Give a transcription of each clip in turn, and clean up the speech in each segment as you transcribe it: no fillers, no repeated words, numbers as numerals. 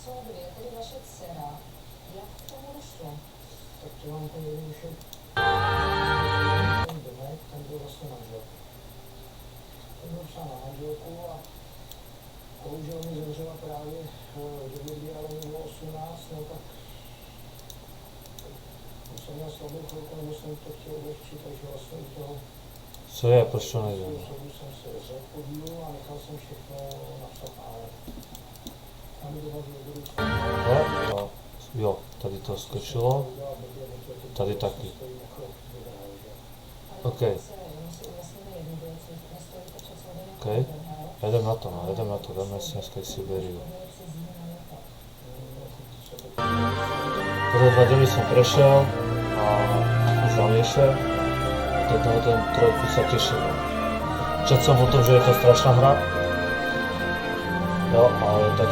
Syberia, tedy vaše dcera, jak k tomu došlo? Tak to mám úplně jednoduše. Ten domek, ten byl vlastně manžel. Ten byl psán na manželku a bohužel mi zemřela právě v době, kdy ale mi bylo 18, no tak jsem měl slabou chvilku, nebo jsem to chtěl odlehčit, takže vlastně u toho Co je, proč to nejde? jsem se řekl podílu a nechal jsem všechno napsat ale. Tam mi to bylo Jo, jo, tady to skočilo, tady taky. OK. OK, jedem na to, dáme si dneska Syberiu. Toto 2 dny som prešiel a zamiešel. Do toho ten trojku sa tešil. Četl som o tom, že je to strašná hra. Jo, ale tak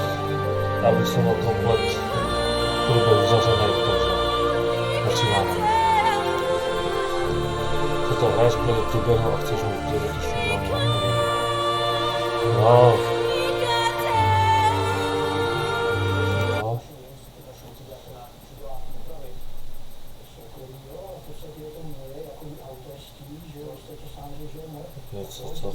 aby som mal komplet průběh uzavřený, takže začínáme. Toto hraješ kvůli průběhu a chceš mu udělat ještě udělat. Jo. Co?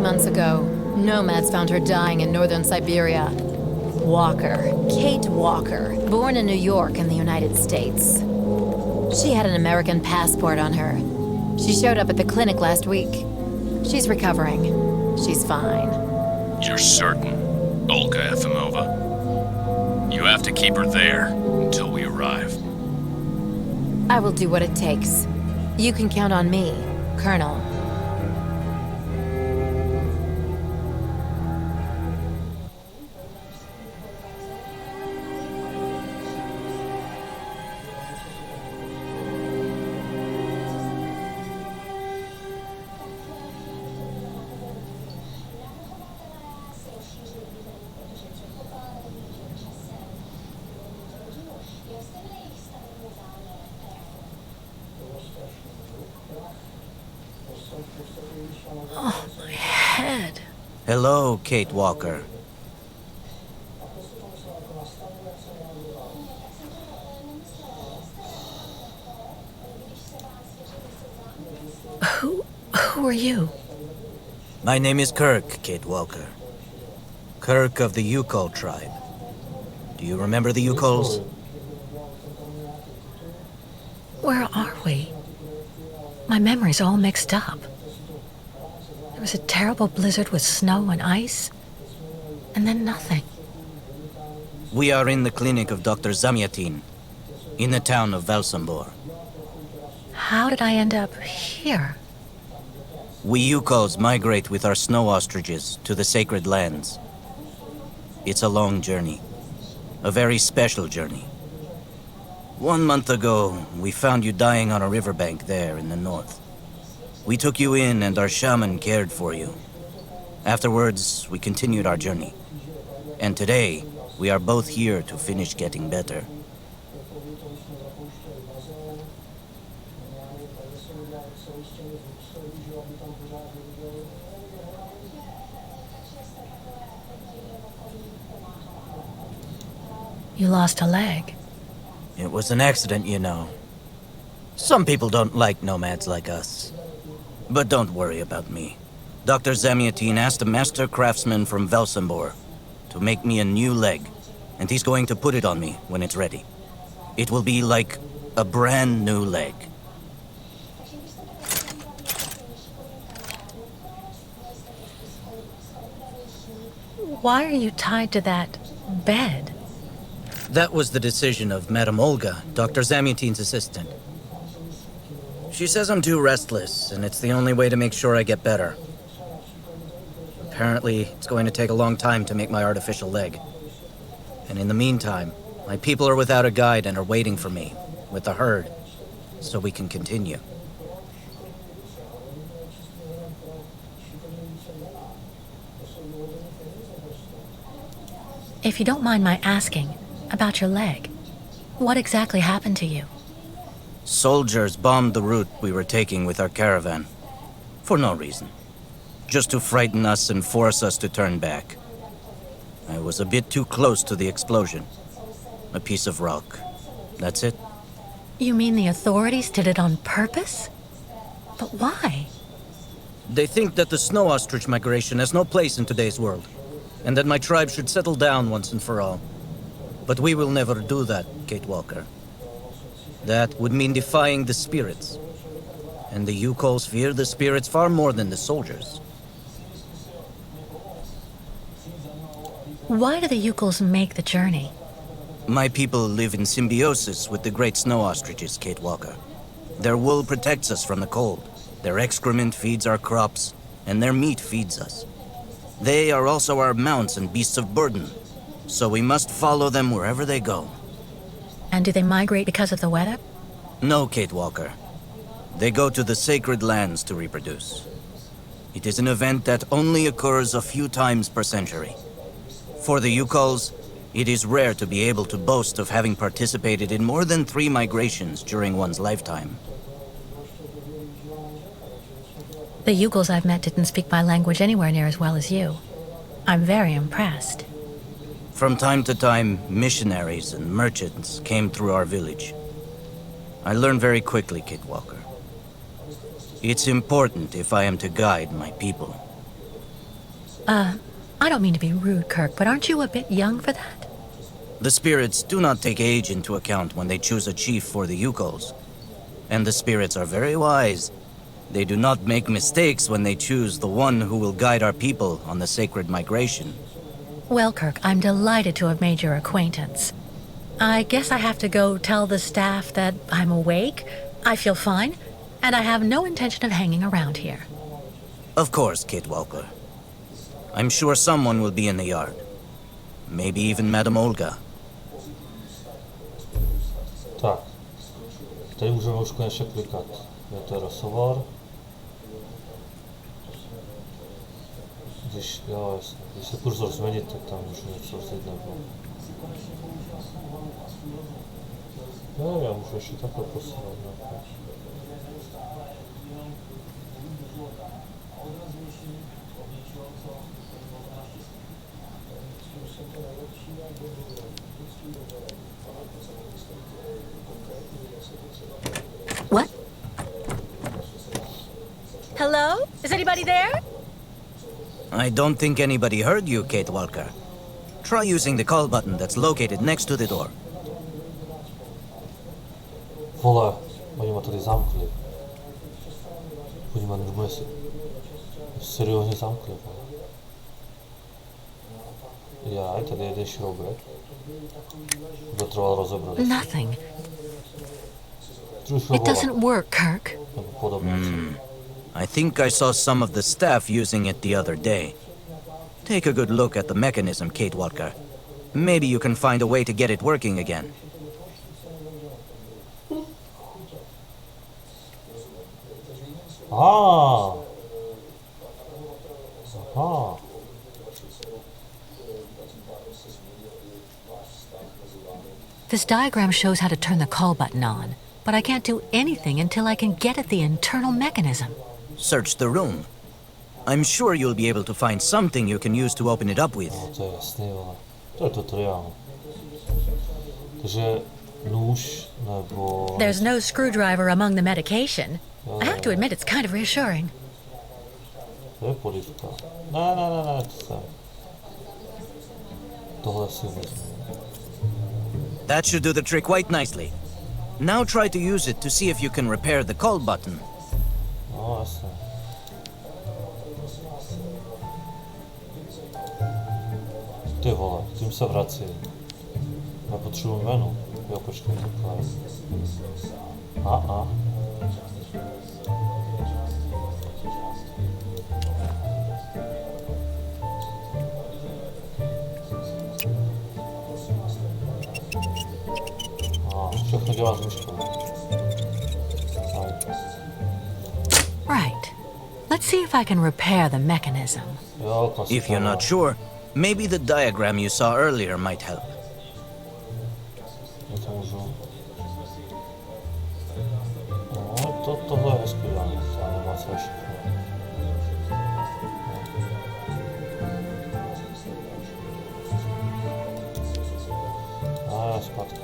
Months ago, nomads found her dying in northern Syberia. Walker, Kate Walker, born in New York in the United States. She had an American passport on her. She showed up at the clinic last week. She's recovering. She's fine. You're certain, Olga Efimova? You have to keep her there until we arrive. I will do what it takes. You can count on me, Colonel. Oh, my head. Hello, Kate Walker. Who are you? My name is Kirk, Kate Walker. Kirk of the Yukol tribe. Do you remember the Yukols? Where are we? My memory's all mixed up. There was a terrible blizzard with snow and ice, and then nothing. We are in the clinic of Dr. Zamyatin, in the town of Valsambor. How did I end up here? We Yukos migrate with our snow ostriches to the sacred lands. It's a long journey. A very special journey. 1 month ago, we found you dying on a riverbank there in the north. We took you in and our shaman cared for you. Afterwards, we continued our journey. And today, we are both here to finish getting better. You lost a leg. It was an accident, you know. Some people don't like nomads like us. But don't worry about me. Dr. Zamyatin asked a master craftsman from Valsambor to make me a new leg, and he's going to put it on me when it's ready. It will be like a brand new leg. Why are you tied to that bed? That was the decision of Madame Olga, Dr. Zamyatin's assistant. She says I'm too restless, and it's the only way to make sure I get better. Apparently, it's going to take a long time to make my artificial leg. And in the meantime, my people are without a guide and are waiting for me, with the herd, so we can continue. If you don't mind my asking about your leg, what exactly happened to you? Soldiers bombed the route we were taking with our caravan. For no reason. Just to frighten us and force us to turn back. I was a bit too close to the explosion. A piece of rock. That's it. You mean the authorities did it on purpose? But why? They think that the snow ostrich migration has no place in today's world, and that my tribe should settle down once and for all. But we will never do that, Kate Walker. That would mean defying the spirits. And the Yukos fear the spirits far more than the soldiers. Why do the Yukos make the journey? My people live in symbiosis with the great snow ostriches, Kate Walker. Their wool protects us from the cold. Their excrement feeds our crops, and their meat feeds us. They are also our mounts and beasts of burden, so we must follow them wherever they go. And do they migrate because of the weather? No, Kate Walker. They go to the sacred lands to reproduce. It is an event that only occurs a few times per century. For the Yukos, it is rare to be able to boast of having participated in more than 3 migrations during one's lifetime. The Yukos I've met didn't speak my language anywhere near as well as you. I'm very impressed. From time to time, missionaries and merchants came through our village. I learned very quickly, Kate Walker. It's important if I am to guide my people. I don't mean to be rude, Kirk, but aren't you a bit young for that? The spirits do not take age into account when they choose a chief for the Yukos. And the spirits are very wise. They do not make mistakes when they choose the one who will guide our people on the sacred migration. Well, Kirk, I'm delighted to have made your acquaintance. I guess I have to go tell the staff that I'm awake, I feel fine, and I have no intention of hanging around here. Of course, Kate Walker. I'm sure someone will be in the yard. Maybe even Madame Olga. Tak. Tady můžeme už konečně klikat. Je to rozhovor. Když, jo, jasně. Když se kurzor změnit, tak tam můžu něco vzít nebo... No, já můžu ještě takhle posunout nějaké. What? Hello? Is anybody there? I don't think anybody heard you, Kate Walker. Try using the call button that's located next to the door. Vole, oni ma tady zamkli. Oni ma normálně si... Seriózně zamkli. Já, tady jeden šroubek. Dotrval rozebrat. Nothing. Trošku It doesn't work, Kirk. nebo podobně. I think I saw some of the staff using it the other day. Take a good look at the mechanism, Kate Walker. Maybe you can find a way to get it working again. Aha. Aha. This diagram shows how to turn the call button on, but I can't do anything until I can get at the internal mechanism. Search the room. I'm sure you'll be able to find something you can use to open it up with. No, to je jasný, vole. To je tutoriál. Takže nůž nebo... There's no screwdriver among the medication. I have to admit it's kind of reassuring. To je polívka. Ne, to jsem. Tohle si vezmu. That should do the trick quite nicely. Now try to use it to see if you can repair the call button. No, jasně. Ty vole, tím se vrací. Já potřebuji menu. Jo, počkej, takhle. A. Všechno dělá s myškou. Right. Let's see if I can repair the mechanism. Jo, klasika. If you're not sure, maybe the diagram you saw earlier might help. Já to můžu. No, tohle je hezký, ta animace je všechno. A zpátky.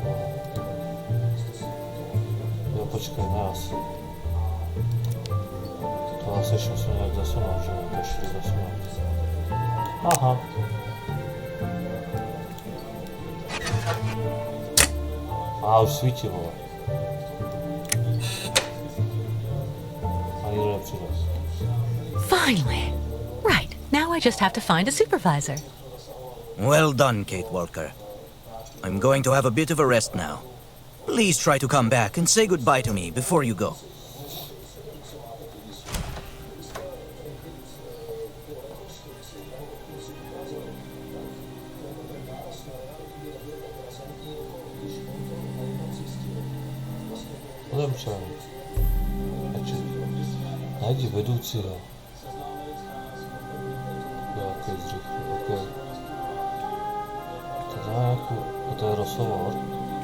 Jo, počkej, ne asi. To asi ještě musím nějak zasunout, že? To ještě zasunout. Aha. A už svítí, vole. A nikdo nepřijde. Finally. Right. Now I just have to find a supervisor. Well done, Kate Walker. I'm going to have a bit of a rest now. Please try to come back and say goodbye to me before you go. Odemčen. Najdi vedoucího. Jaký zrychlý, okej. To je rozhovor.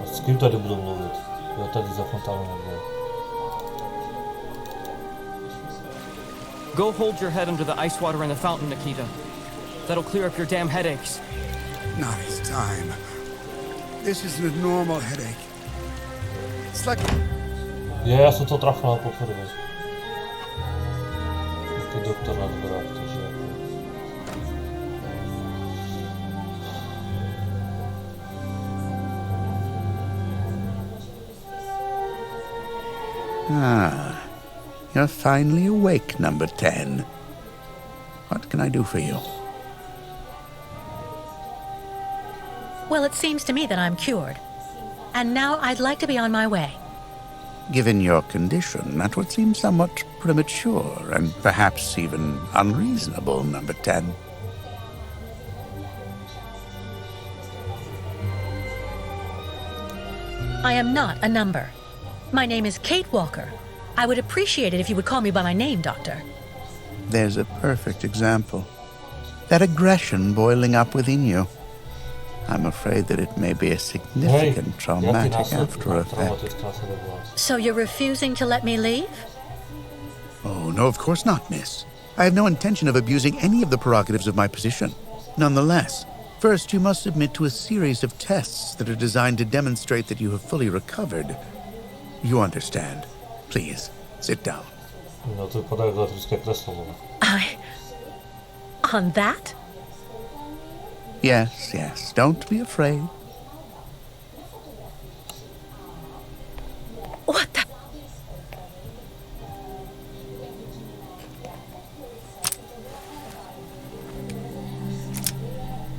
A s kým tady budu mluvit? Jo, tady za fontánu nebude. Go hold your head under the ice water in the fountain, Nikita. That'll clear up your damn headaches. Not his time. This isn't a normal headache. It's like... Já jsem to trafil poprvé. Jaký doktor na dvorách, takže jako... Ah, you're finally awake, number 10. What can I do for you? Well, it seems to me that I'm cured. And now I'd like to be on my way. Given your condition, that would seem somewhat premature and perhaps even unreasonable, number 10. I am not a number. My name is Kate Walker. I would appreciate it if you would call me by my name, Doctor. There's a perfect example. That aggression boiling up within you. I'm afraid that it may be a significant traumatic after effect. So you're refusing to let me leave? Oh, no, of course not, miss. I have no intention of abusing any of the prerogatives of my position. Nonetheless, first you must submit to a series of tests that are designed to demonstrate that you have fully recovered. You understand. Please, sit down. No to vypadá jak elektrické kreslo. On that? Yes, yes, don't be afraid. What the?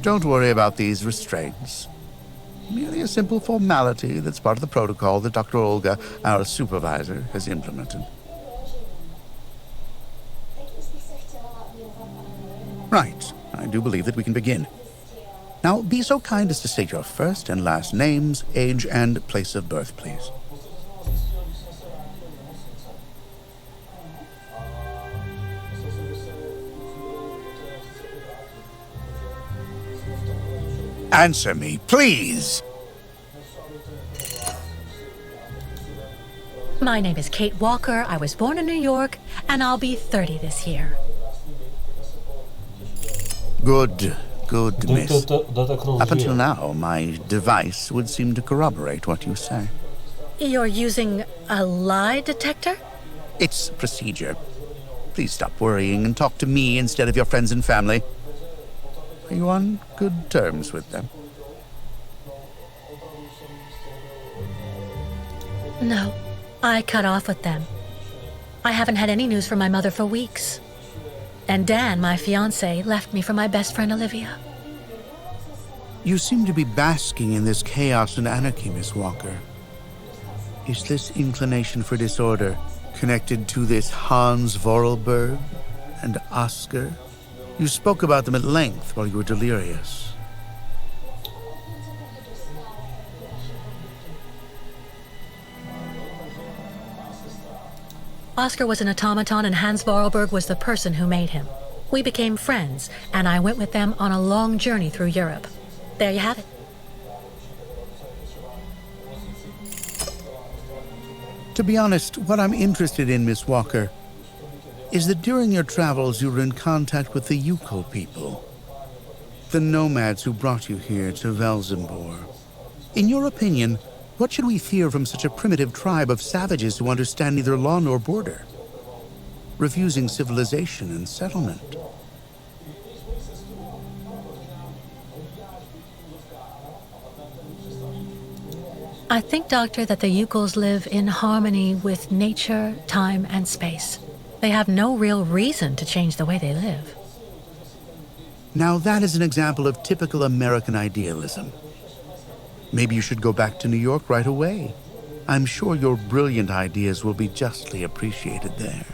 Don't worry about these restraints. Merely a simple formality that's part of the protocol that Dr. Olga, our supervisor, has implemented. Right. I do believe that we can begin. Now, be so kind as to state your first and last names, age, and place of birth, please. Answer me, please! My name is Kate Walker. I was born in New York, and I'll be 30 this year. Good, miss. Deteknul Up until žije. now, my device would seem to corroborate what you say. You're using a lie detector? It's procedure. Please stop worrying and talk to me instead of your friends and family. Are you on good terms with them? No, I cut off with them. I haven't had any news from my mother for weeks. And Dan, my fiancé, left me for my best friend Olivia. You seem to be basking in this chaos and anarchy, Miss Walker. Is this inclination for disorder connected to this Hans Vorarlberg and Oscar? You spoke about them at length while you were delirious. Oscar was an automaton and Hans Vorarlberg was the person who made him. We became friends, and I went with them on a long journey through Europe. There you have it. To be honest, what I'm interested in, Miss Walker, is that during your travels you were in contact with the Yukon people, the nomads who brought you here to Velzembor. In your opinion, what should we fear from such a primitive tribe of savages who understand neither law nor border, refusing civilization and settlement? I think, Doctor, that the Yukols live in harmony with nature, time, and space. They have no real reason to change the way they live. Now that is an example of typical American idealism. Maybe you should go back to New York right away. I'm sure your brilliant ideas will be justly appreciated there.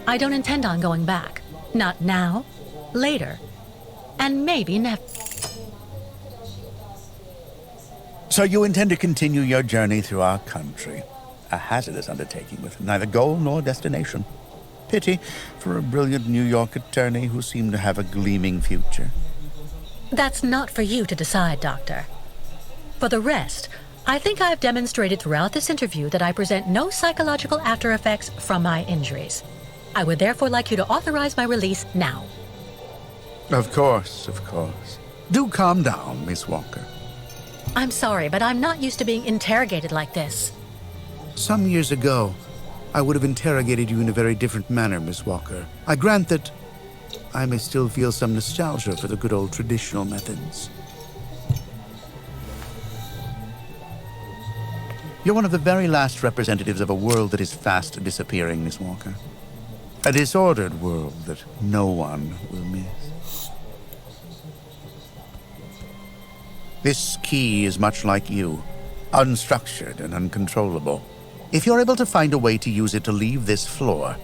I don't intend on going back. Not now, later, and maybe never. So you intend to continue your journey through our country. A hazardous undertaking with neither goal nor destination. Pity for a brilliant New York attorney who seemed to have a gleaming future. That's not for you to decide, Doctor. For the rest, I think I've demonstrated throughout this interview that I present no psychological after effects from my injuries. I would therefore like you to authorize my release now. Of course, of course. Do calm down, Miss Walker. I'm sorry, but I'm not used to being interrogated like this. Some years ago, I would have interrogated you in a very different manner, Miss Walker. I grant that I may still feel some nostalgia for the good old traditional methods. You're one of the very last representatives of a world that is fast disappearing, Miss Walker. A disordered world that no one will miss. This key is much like you, unstructured and uncontrollable. If you're able to find a way to use it to leave this floor,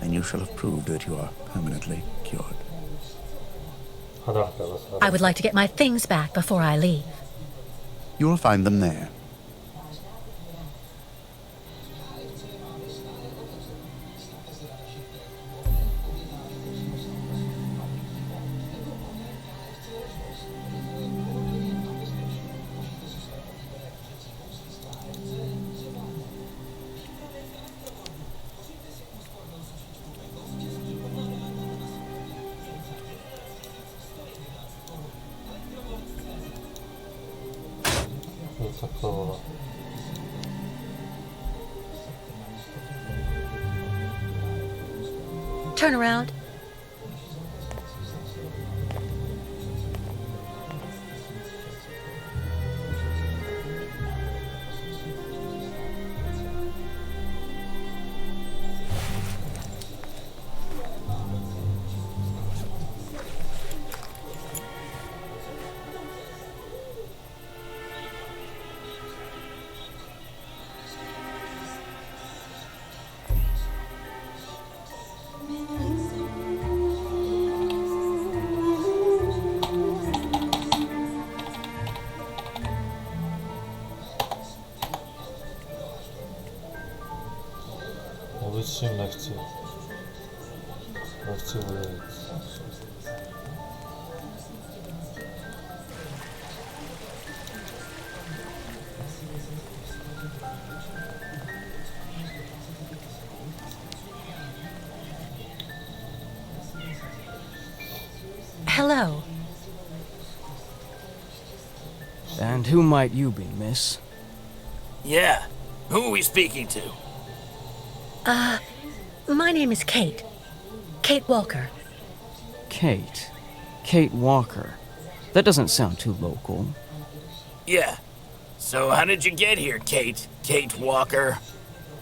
then you shall have proved that you are permanently cured. I would like to get my things back before I leave. You will find them there. Turn around. Hello. And who might you be, miss? Yeah. Who are we speaking to? My name is Kate. Kate Walker. Kate. Kate Walker. That doesn't sound too local. Yeah. So how did you get here, Kate? Kate Walker?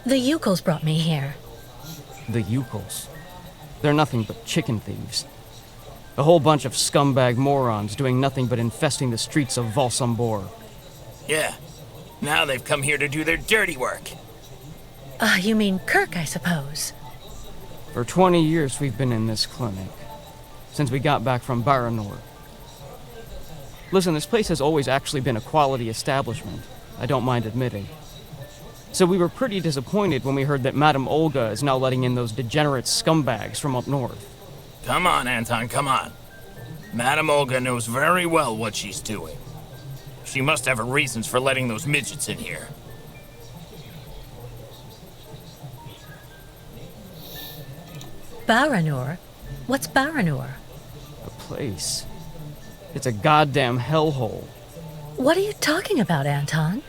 The Yukos brought me here. The Yukos. They're nothing but chicken thieves. A whole bunch of scumbag morons doing nothing but infesting the streets of Valsambor. Yeah. Now they've come here to do their dirty work. You mean Kirk, I suppose. For 20 years we've been in this clinic. Since we got back from Baranor. Listen, this place has always actually been a quality establishment. I don't mind admitting. So we were pretty disappointed when we heard that Madame Olga is now letting in those degenerate scumbags from up north. Come on, Anton, come on. Madame Olga knows very well what she's doing. She must have her reasons for letting those midgets in here. Baranor? What's Baranor? A place. It's a goddamn hellhole. What are you talking about, Anton?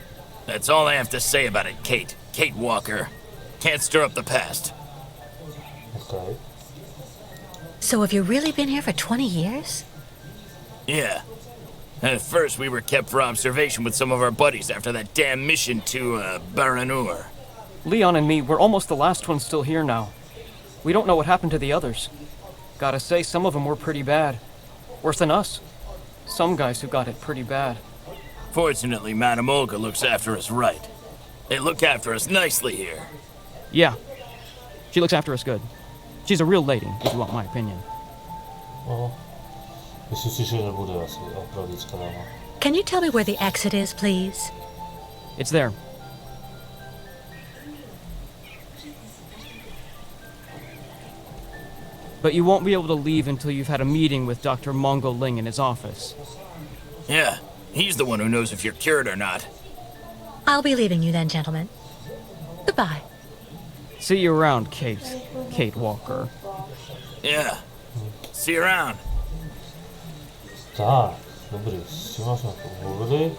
That's all I have to say about it, Kate. Kate Walker. Can't stir up the past. Okay. So have you really been here for 20 years? Yeah. At first, we were kept for observation with some of our buddies after that damn mission to, Baranur. Leon and me, we're almost the last ones still here now. We don't know what happened to the others. Gotta say, some of them were pretty bad. Worse than us. Some guys who got it pretty bad. Fortunately, Madame Olga looks after us right. They look after us nicely here. Yeah. She looks after us good. She's a real lady, if you want my opinion. Myslím si, že nebude asi opravdická dáma. Can you tell me where the exit is, please? It's there. But you won't be able to leave until you've had a meeting with Dr. Mongo Ling in his office. Yeah, he's the one who knows if you're cured or not. I'll be leaving you then, gentlemen. Goodbye. See you around, Kate. Kate Walker. Yeah. See you around. Tak, dobrý, s tím jsme pohovorili.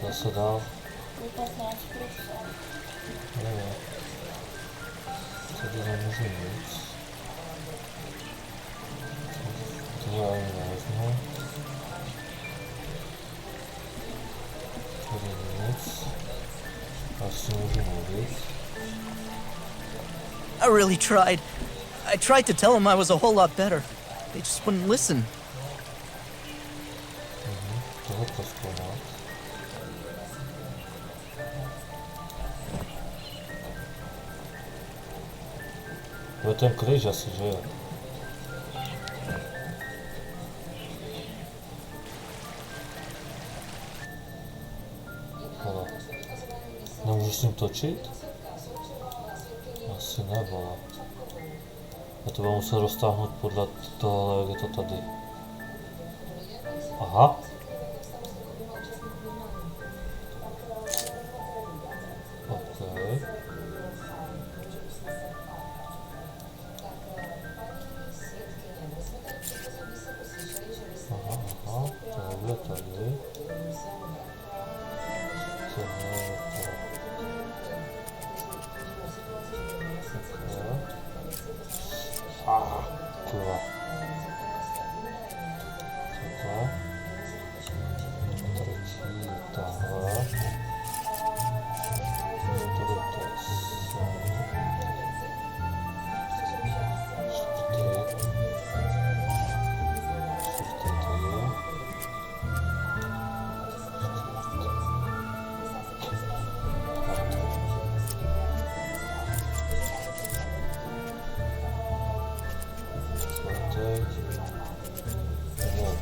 Zase dál. Tady nemůžu nic. Tohle ani nevezmu. Tady nic. Asi můžu mluvit. I really tried. I tried to tell them I was a whole lot better. They just wouldn't listen. Tohle prozkoumat. To je ten kříž asi, že jo? Ale nemůžu s ním točit? Asi ne, vole. Já to budu muset roztáhnout podle toho, jak je to tady. Aha. Okay. Aha, tohle tady. Tohle je tady. Takhle. Kurva. Takhle. Třetí je tahle. Tohle to je sem. Čtvrtý. Čtvrtý tady.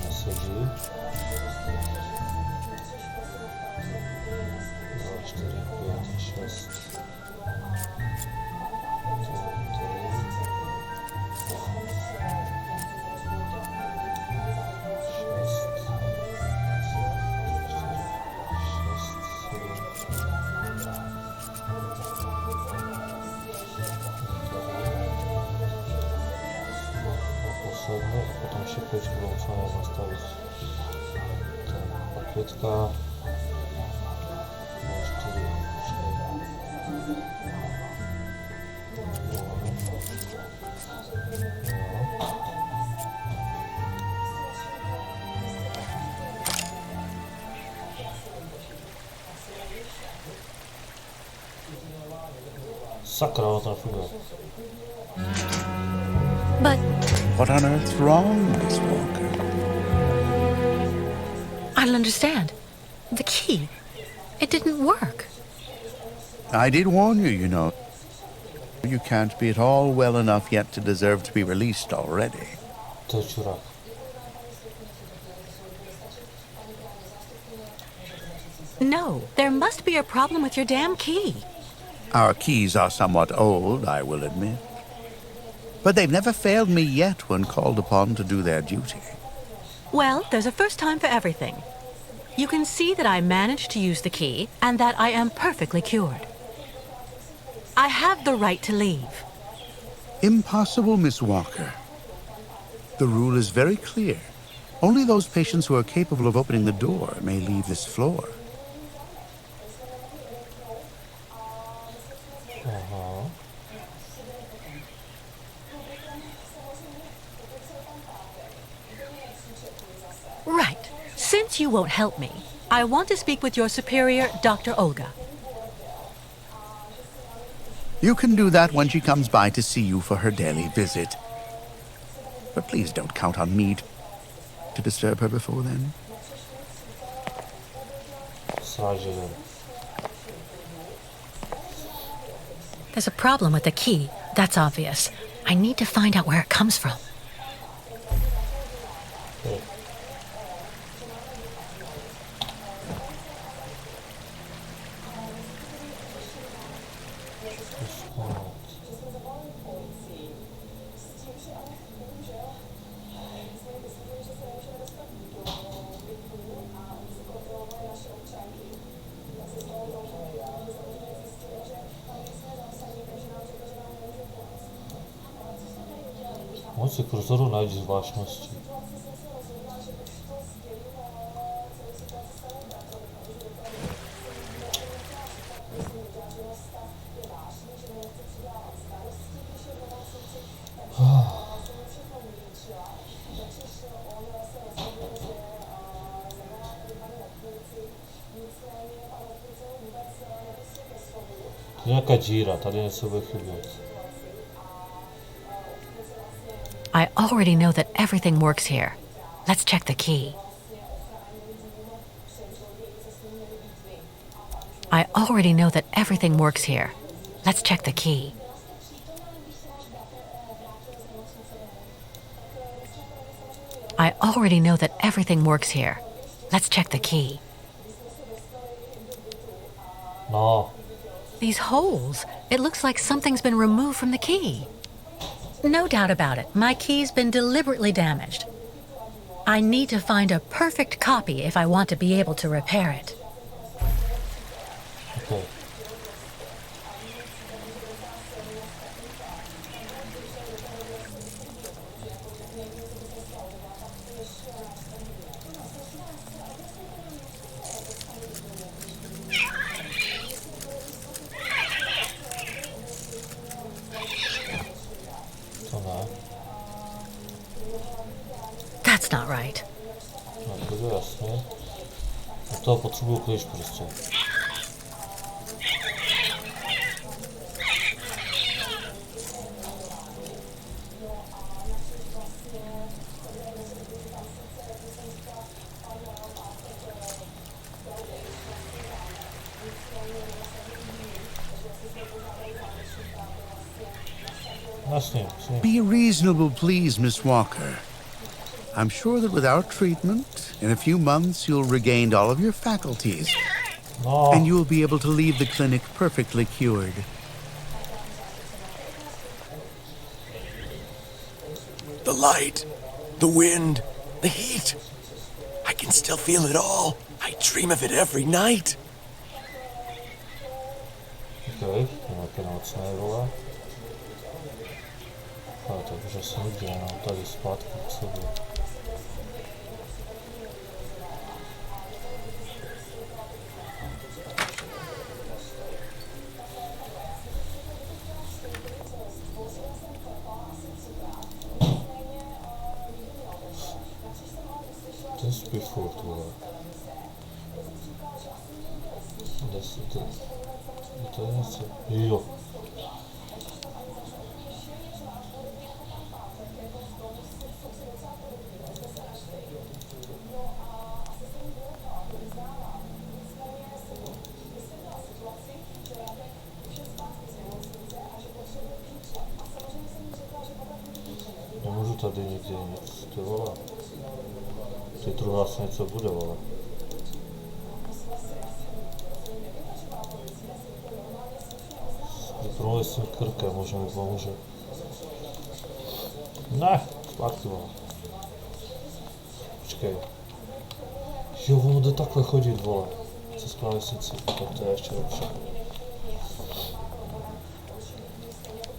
Nesedí. 2, 4, 5, 6. Tady. rozhodne a potom ještě klíč bylo musíme nastavit. Tak, pakvětka. 4, sakra, to nefunguje. But What on earth's wrong, Miss Walker? I don't understand. The key. It didn't work. I did warn you, you know. You can't be at all well enough yet to deserve to be released already. To je čurák. No, there must be a problem with your damn key. Our keys are somewhat old, I will admit. But they've never failed me yet when called upon to do their duty. Well, there's a first time for everything. You can see that I managed to use the key and that I am perfectly cured. I have the right to leave. Impossible, Miss Walker. The rule is very clear. Only those patients who are capable of opening the door may leave this floor. Aha. Right. Since you won't help me, I want to speak with your superior, Dr. Olga. You can do that when she comes by to see you for her daily visit. But please don't count on me to disturb her before then. Sražili. There's a problem with the key. That's obvious. I need to find out where it comes from. Moci kurzoru najít zvláštnosti. To je nějaká díra, tady něco bude chybět. I already know that everything works here. Let's check the key. I already know that everything works here. Let's check the key. I already know that everything works here. Let's check the key. No. These holes, it looks like something's been removed from the key. No doubt about it, my key's been deliberately damaged. I need to find a perfect copy if I want to be able to repair it. Okay. To ne. That's not right. No, to je jasně. Do toho potřebuju klíč prostě. Jasně, jasně. Be reasonable, please, Miss Walker. I'm sure that with our treatment, in a few months you'll regain all of your faculties, No. and you'll be able to leave the clinic perfectly cured. The light, the wind, the heat. I can still feel it all. I dream of it every night. Okay, nějaké nocné, vole. Ale tak už asi nikdy nemám tady zpátky k sobě. Ten spí furt, vole. Kde si to? To je něco? Jo. Nemůžu tady nikdy nic, ty vole. Ty druhá asi něco bude, vole. Promluvit s tím krkem, možná mi pomůže. Ne, zpátky, vole. Počkej. Jo, ono jde takhle chodit, vole. Přes klávesnici, tak to je ještě lepší.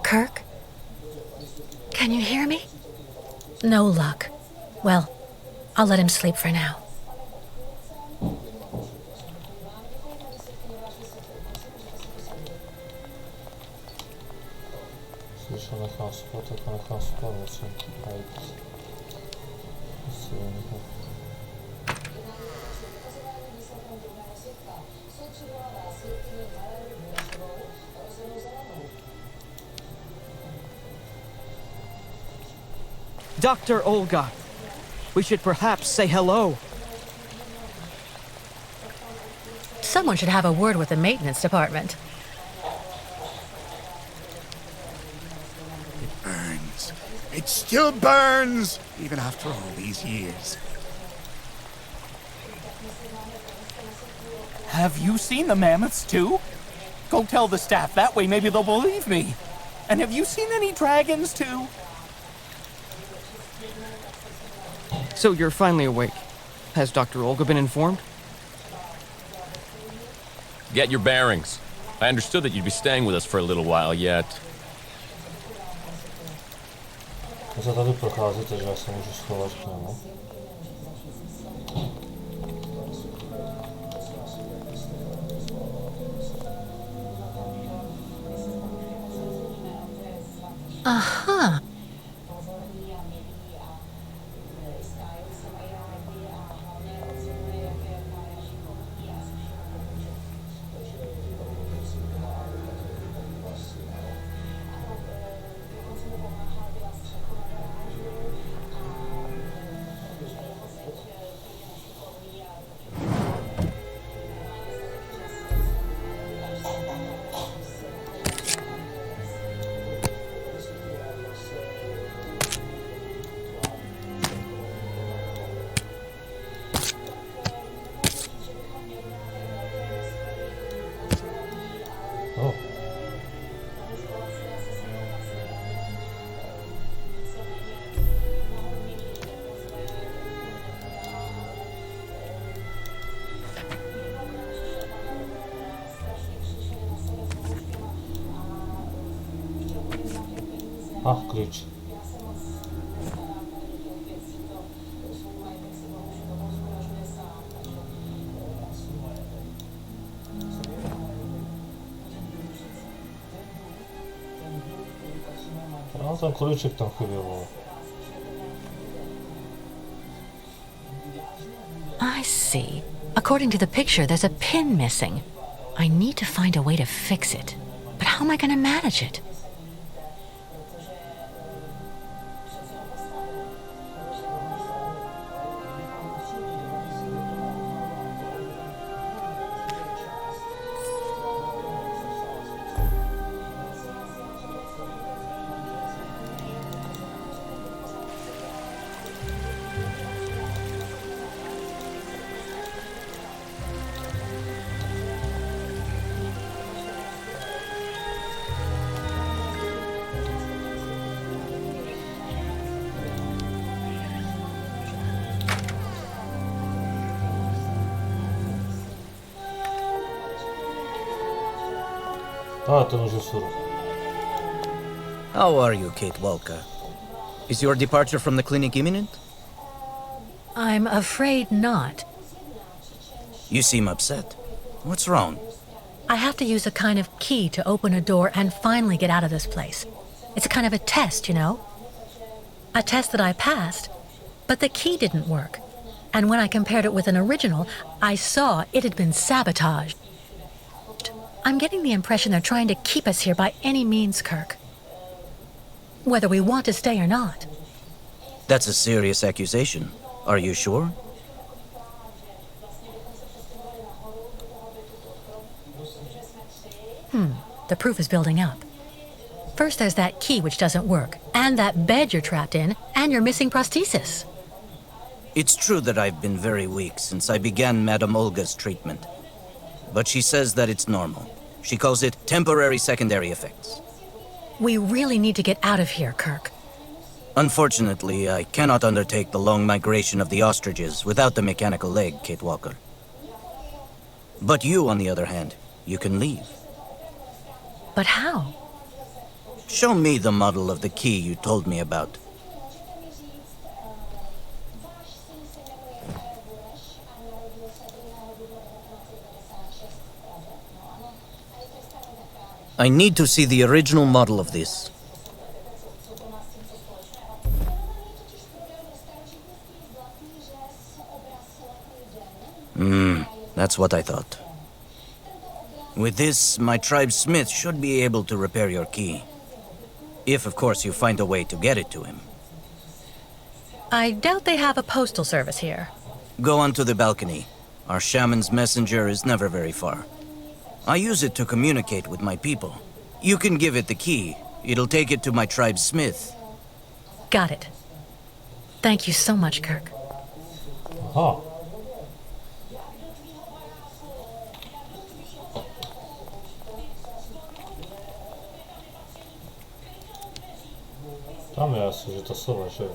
Kirk? Can you hear me? No luck. Well, I'll let him sleep for now. Když ho nechám spát, tak ho nechám spát, musím najít. Dr. Olga, we should perhaps say hello. Someone should have a word with the maintenance department. It burns. It still burns, even after all these years. Have you seen the mammoths too? Go tell the staff, that way maybe they'll believe me. And have you seen any dragons too? So you're finally awake. Has Dr. Olga been informed? Get your bearings. I understood that you'd be staying with us for a little while yet. Vy se tady procházíte, že já se můžu schovat k němu. Aha. Oh. Ach, klíč. No, ten klíček tam chyběl. I see. According to the picture, there's a pin missing. I need to find a way to fix it. But how am I going to manage it? How are you, Kate Walker? Is your departure from the clinic imminent? I'm afraid not. You seem upset. What's wrong? I have to use a kind of key to open a door and finally get out of this place. It's a kind of a test, you know? A test that I passed, but the key didn't work. And when I compared it with an original, I saw it had been sabotaged. I'm getting the impression they're trying to keep us here by any means, Kirk. Whether we want to stay or not. That's a serious accusation. Are you sure? The proof is building up. First there's that key which doesn't work, and that bed you're trapped in, and your missing prosthesis. It's true that I've been very weak since I began Madame Olga's treatment. But she says that it's normal. She calls it temporary secondary effects. We really need to get out of here, Kirk. Unfortunately, I cannot undertake the long migration of the ostriches without the mechanical leg, Kate Walker. But you, on the other hand, you can leave. But how? Show me the model of the key you told me about. I need to see the original model of this. That's what I thought. With this, my tribe smith should be able to repair your key. If, of course, you find a way to get it to him. I doubt they have a postal service here. Go onto the balcony. Our shaman's messenger is never very far. I use it to communicate with my people. You can give it the key. It'll take it to my tribe smith. Got it. Thank you so much, Kirk. Aha. Tam je asi, že to sova, že?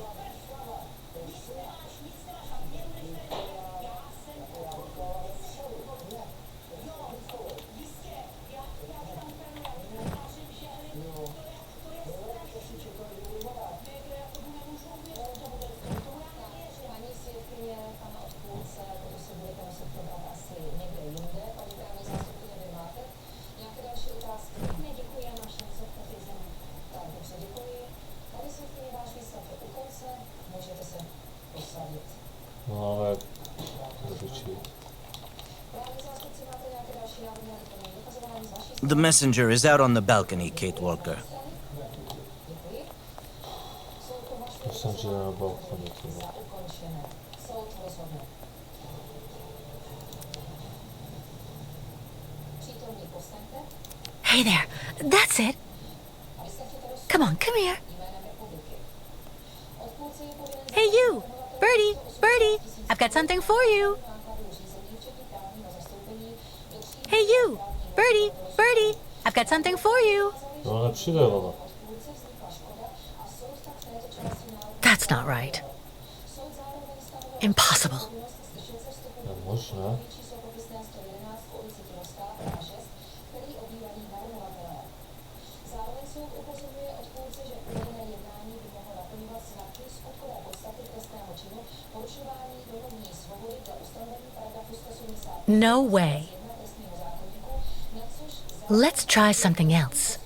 No ale The messenger is out on the balcony, Kate Walker. Messenger na balkonie chyba. Hey there. That's it. Come on, come here. Hey, you. Birdie, Birdie. I've got something for you. Hey, you. Birdie, Birdie. I've got something for you. No nepřijde, vole. That's not right. Impossible. Možné. No way. Let's try something else.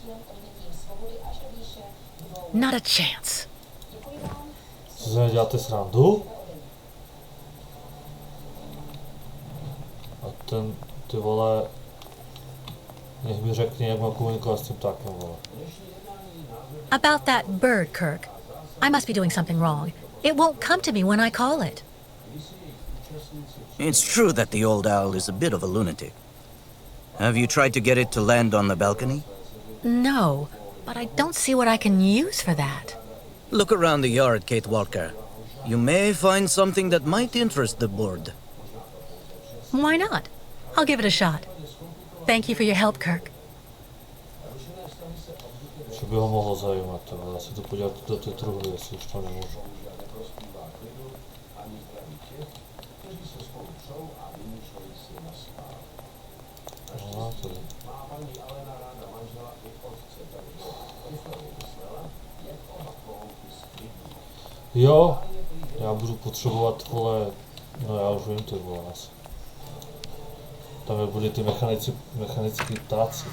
Not a chance. Co se děláte srandu? A ten, ty vole, nech mi řekni, jak mám komunikovat s tím ptákem, vole. About that bird, Kirk. I must be doing something wrong. It won't come to me when I call it. It's true that the old owl is a bit of a lunatic. Have you tried to get it to land on the balcony? No, but I don't see what I can use for that. Look around the yard, Kate Walker. You may find something that might interest the board. Why not? I'll give it a shot. Thank you for your help, Kirk. Co by ho mohlo zajímat, ale si to podívat do té truhly, jestli už to nemůžu. No, tady. Jo, já budu potřebovat, vole, no já už vím, ty vole, asi. Tam byly ty mechanický ptáci.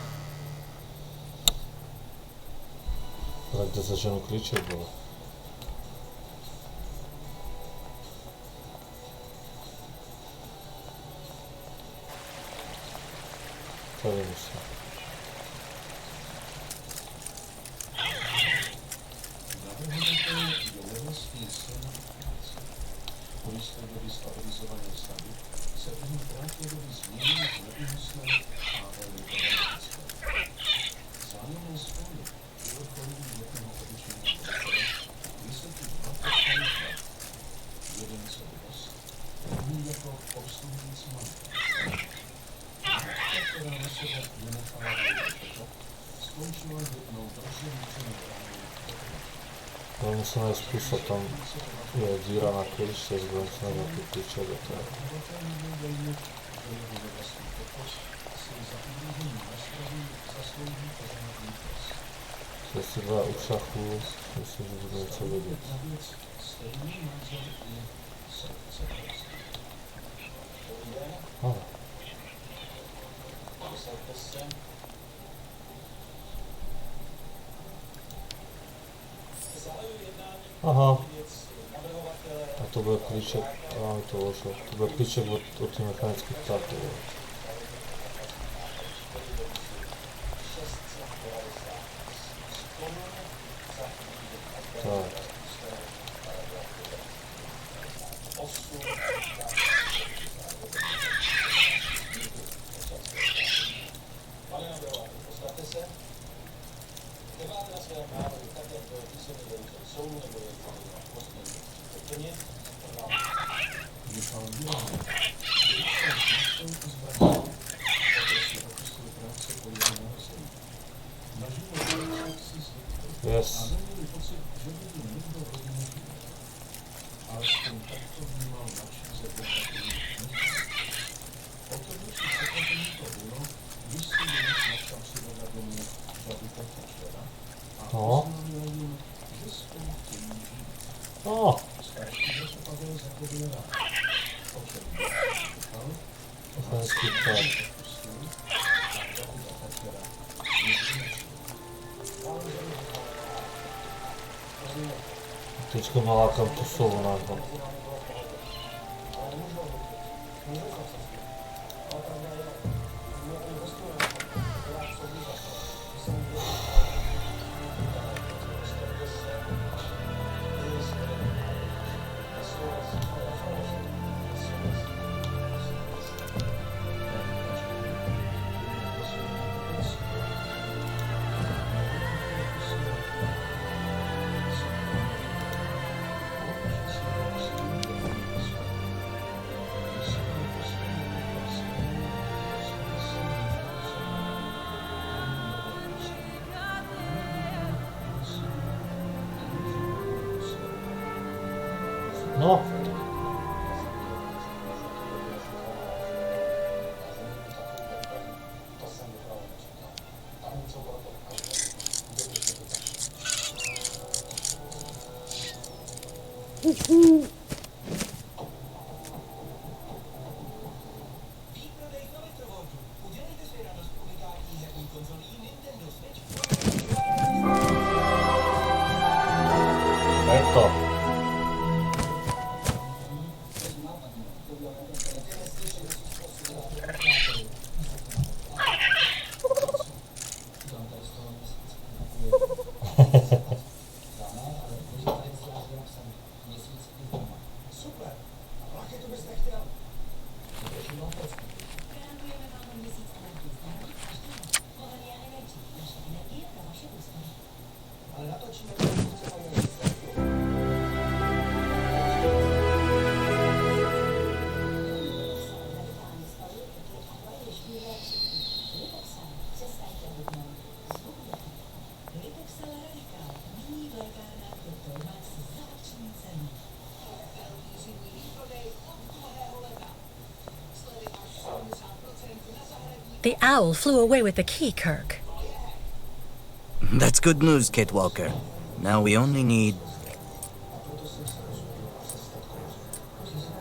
Tak kde zaženu klíček, vole. Tady musím. No musíme způsob, tam je díra na klíč, se zbrancem na ty klíče do toho. Jsou si dva u šachu, myslím, že budu něco vidět. Aha. Aha. A to bude klíček, a to ložil. To bude klíček od těch mechanických ptáků. Tak. Yes. No. Oh. Teďko nalákám tu sovu na to. No. Je to. The owl flew away with the key, Kirk. That's good news, Kate Walker. Now we only need...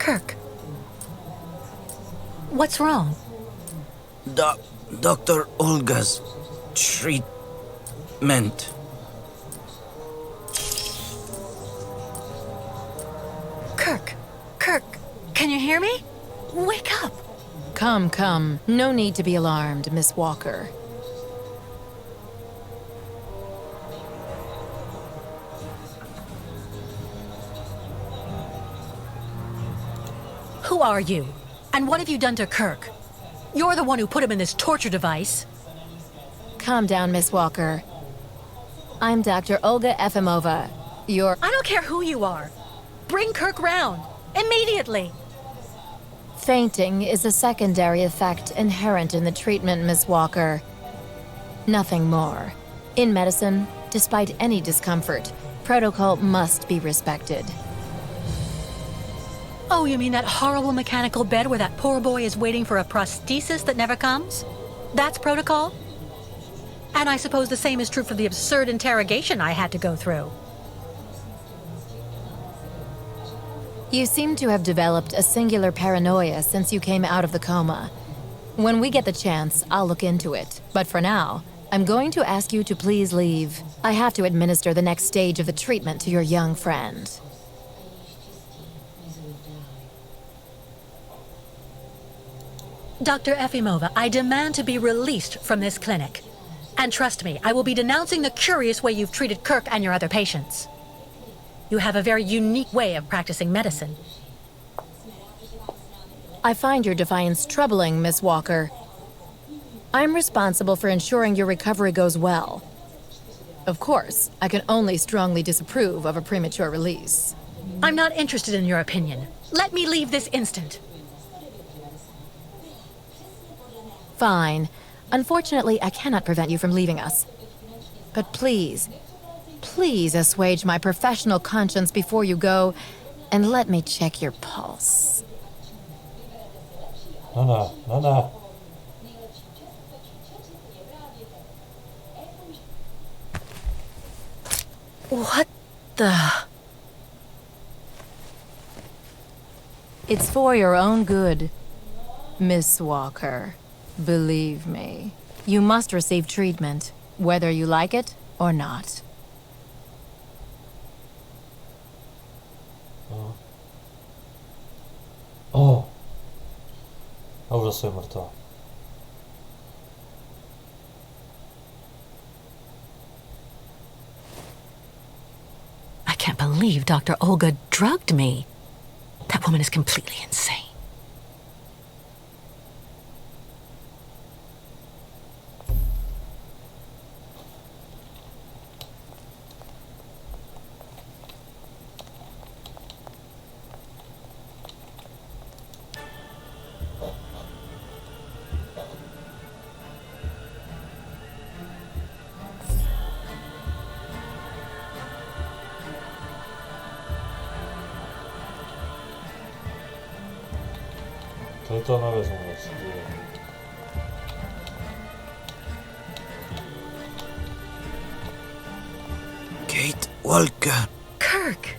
Kirk. What's wrong? Dr. Olga's treatment. Kirk, can you hear me? Wake up. Come. No need to be alarmed, Miss Walker. Who are you? And what have you done to Kirk? You're the one who put him in this torture device. Calm down, Miss Walker. I'm Dr. Olga Efimova. I don't care who you are. Bring Kirk round. Immediately. Fainting is a secondary effect inherent in the treatment, Miss Walker. Nothing more. In medicine, despite any discomfort, protocol must be respected. Oh, you mean that horrible mechanical bed where that poor boy is waiting for a prosthesis that never comes? That's protocol? And I suppose the same is true for the absurd interrogation I had to go through. You seem to have developed a singular paranoia since you came out of the coma. When we get the chance, I'll look into it. But for now, I'm going to ask you to please leave. I have to administer the next stage of the treatment to your young friend. Dr. Efimova, I demand to be released from this clinic. And trust me, I will be denouncing the curious way you've treated Kirk and your other patients. You have a very unique way of practicing medicine. I find your defiance troubling, Miss Walker. I'm responsible for ensuring your recovery goes well. Of course, I can only strongly disapprove of a premature release. I'm not interested in your opinion. Let me leave this instant. Fine. Unfortunately, I cannot prevent you from leaving us. But please assuage my professional conscience before you go, and let me check your pulse. No. What the... It's for your own good, Miss Walker. Believe me, you must receive treatment, whether you like it or not. O! A už zase je mrtvá. I can't believe Dr. Olga drugged me. That woman is completely insane. Tady to nevezmu moc. Kate Walker. Kirk!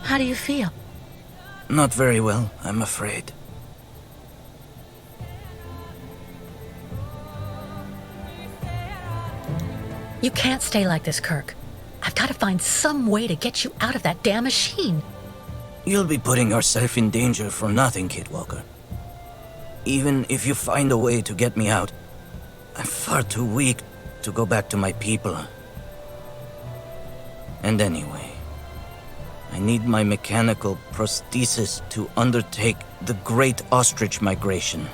How do you feel? Not very well, I'm afraid. You can't stay like this, Kirk. I've got to find some way to get you out of that damn machine. You'll be putting yourself in danger for nothing, Kate Walker. Even if you find a way to get me out, I'm far too weak to go back to my people. And anyway, I need my mechanical prosthesis to undertake the Great Ostrich Migration.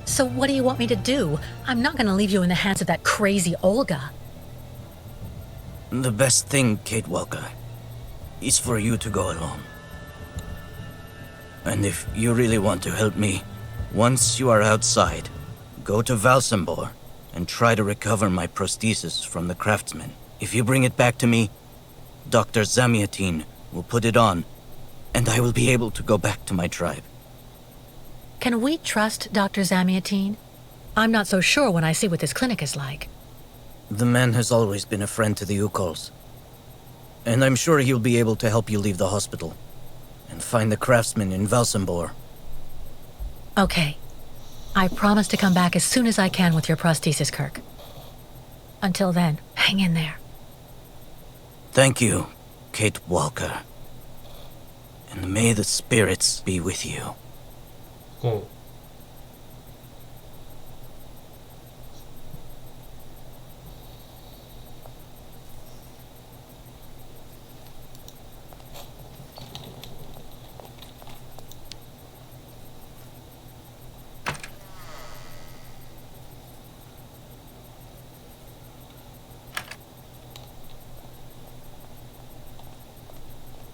So what do you want me to do? I'm not going to leave you in the hands of that crazy Olga. The best thing, Kate Walker, is for you to go alone. And if you really want to help me, once you are outside, go to Valsambor and try to recover my prosthesis from the craftsman. If you bring it back to me, Dr. Zamiatin will put it on, and I will be able to go back to my tribe. Can we trust Dr. Zamiatin? I'm not so sure when I see what this clinic is like. The man has always been a friend to the Ukols. And I'm sure he'll be able to help you leave the hospital and find the craftsman in Valsambor. Okay. I promise to come back as soon as I can with your prosthesis, Kirk. Until then, hang in there. Thank you, Kate Walker. And may the spirits be with you. Okay.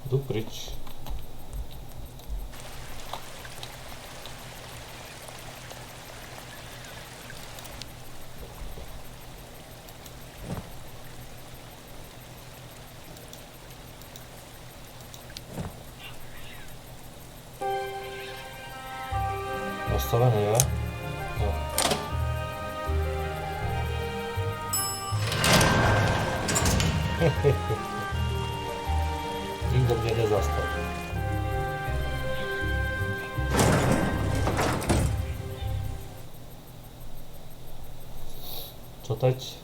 Jdu pryč. Nastavený je? Jo. Nikdo mě nezastaví. Co teď?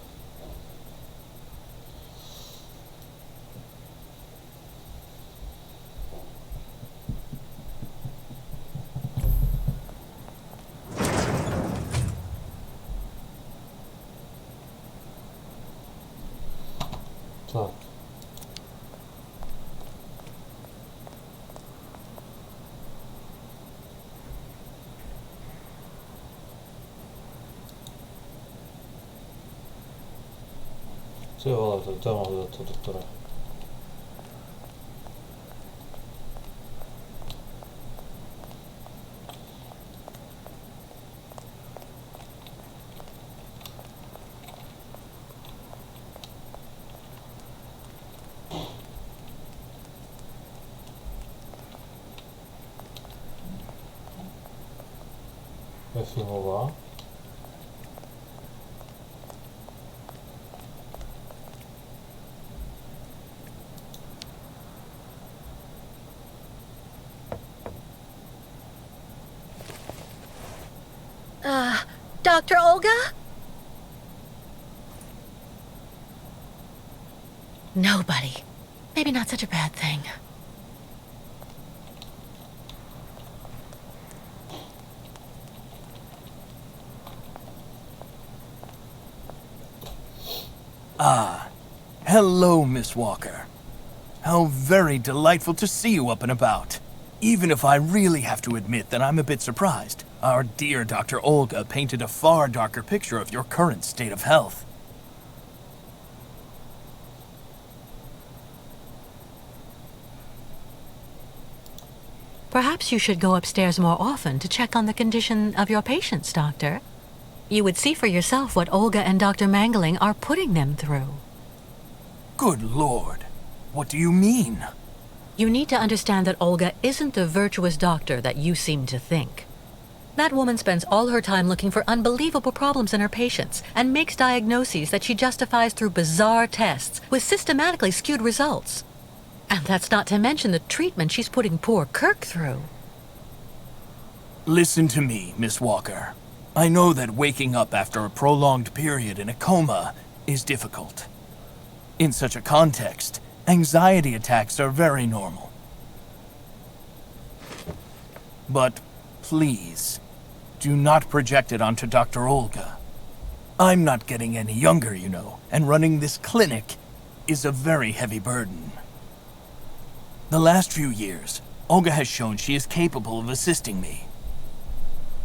Tak. Ty vole, to mám hledat toho doktora. Je filmová. Dr. Olga? Nobody. Maybe not such a bad thing. Ah, hello, Miss Walker. How very delightful to see you up and about. Even if I really have to admit that I'm a bit surprised. Our dear Dr. Olga painted a far darker picture of your current state of health. Perhaps you should go upstairs more often to check on the condition of your patients, Doctor. You would see for yourself what Olga and Dr. Mangling are putting them through. Good Lord. What do you mean? You need to understand that Olga isn't the virtuous doctor that you seem to think. That woman spends all her time looking for unbelievable problems in her patients and makes diagnoses that she justifies through bizarre tests with systematically skewed results. And that's not to mention the treatment she's putting poor Kirk through. Listen to me, Miss Walker. I know that waking up after a prolonged period in a coma is difficult. In such a context, anxiety attacks are very normal. But please, do not project it onto Dr. Olga. I'm not getting any younger, you know, and running this clinic is a very heavy burden. The last few years, Olga has shown she is capable of assisting me.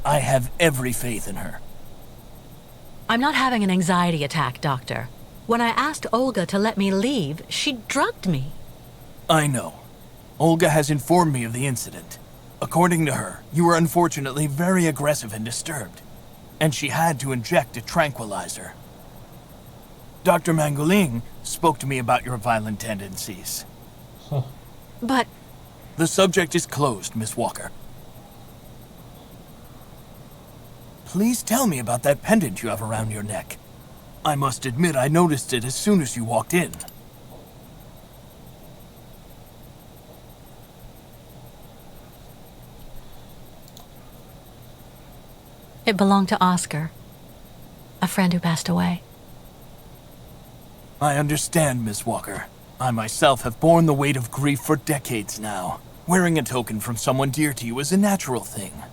I have every faith in her. I'm not having an anxiety attack, Doctor. When I asked Olga to let me leave, she drugged me. I know. Olga has informed me of the incident. According to her, you were unfortunately very aggressive and disturbed, and she had to inject a tranquilizer. Dr. Mangling spoke to me about your violent tendencies. But... The subject is closed, Miss Walker. Please tell me about that pendant you have around your neck. I must admit I noticed it as soon as you walked in. It belonged to Oscar, a friend who passed away. I understand, Miss Walker. I myself have borne the weight of grief for decades now. Wearing a token from someone dear to you is a natural thing.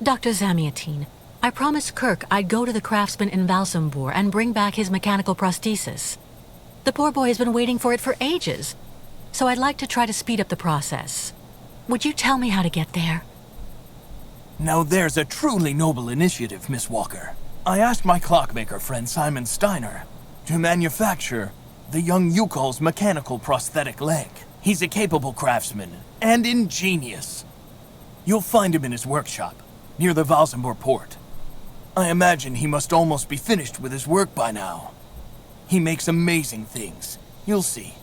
Dr. Zamiatine, I promised Kirk I'd go to the craftsman in Valsambor and bring back his mechanical prosthesis. The poor boy has been waiting for it for ages, so I'd like to try to speed up the process. Would you tell me how to get there? Now there's a truly noble initiative, Miss Walker. I asked my clockmaker friend Simon Steiner to manufacture the young Yukol's mechanical prosthetic leg. He's a capable craftsman and ingenious. You'll find him in his workshop, near the Valsambor port. I imagine he must almost be finished with his work by now. He makes amazing things. You'll see.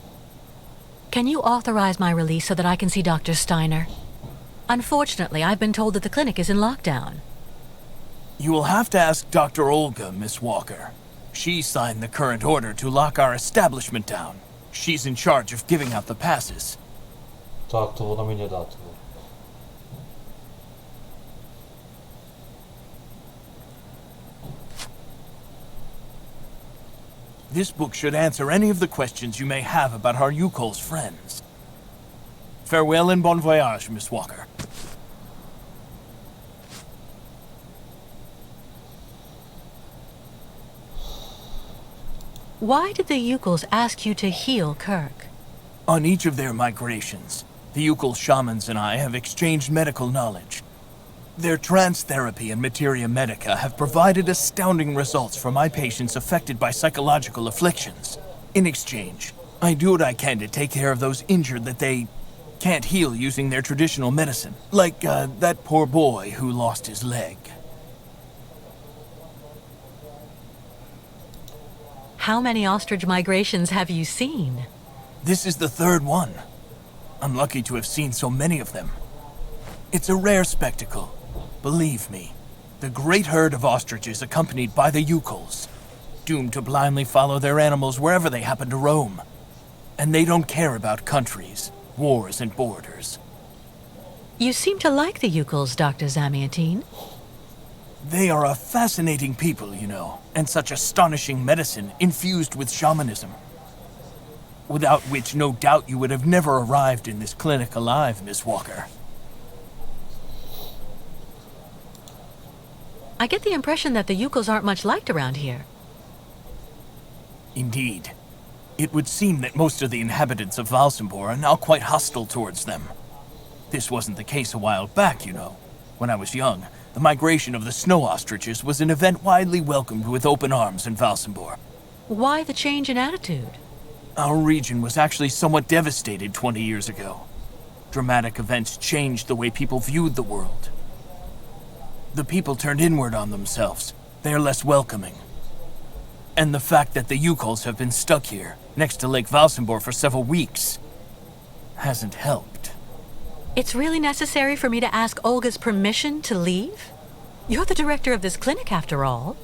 Can you authorize my release so that I can see Dr. Steiner? Unfortunately, I've been told that the clinic is in lockdown. You will have to ask Dr. Olga, Miss Walker. She signed the current order to lock our establishment down. She's in charge of giving out the passes. Tak, to ona mi nedá to. This book should answer any of the questions you may have about our Yukol's friends. Farewell and bon voyage, Miss Walker. Why did the Yukols ask you to heal Kirk? On each of their migrations, the Yukol shamans and I have exchanged medical knowledge. Their trance therapy and materia medica have provided astounding results for my patients affected by psychological afflictions. In exchange, I do what I can to take care of those injured that they can't heal using their traditional medicine. Like, that poor boy who lost his leg. How many ostrich migrations have you seen? This is the third one. I'm lucky to have seen so many of them. It's a rare spectacle. Believe me, the great herd of ostriches accompanied by the Yukols, doomed to blindly follow their animals wherever they happen to roam. And they don't care about countries, wars, and borders. You seem to like the Yukols, Dr. Zamiatine. They are a fascinating people, you know, and such astonishing medicine infused with shamanism. Without which, no doubt, you would have never arrived in this clinic alive, Miss Walker. I get the impression that the Yukols aren't much liked around here. Indeed. It would seem that most of the inhabitants of Valsambor are now quite hostile towards them. This wasn't the case a while back, you know. When I was young, the migration of the snow ostriches was an event widely welcomed with open arms in Valsambor. Why the change in attitude? Our region was actually somewhat devastated 20 years ago. Dramatic events changed the way people viewed the world. The people turned inward on themselves. They are less welcoming. And the fact that the Yukols have been stuck here, next to Lake Valsambor for several weeks, hasn't helped. It's really necessary for me to ask Olga's permission to leave? You're the director of this clinic, after all.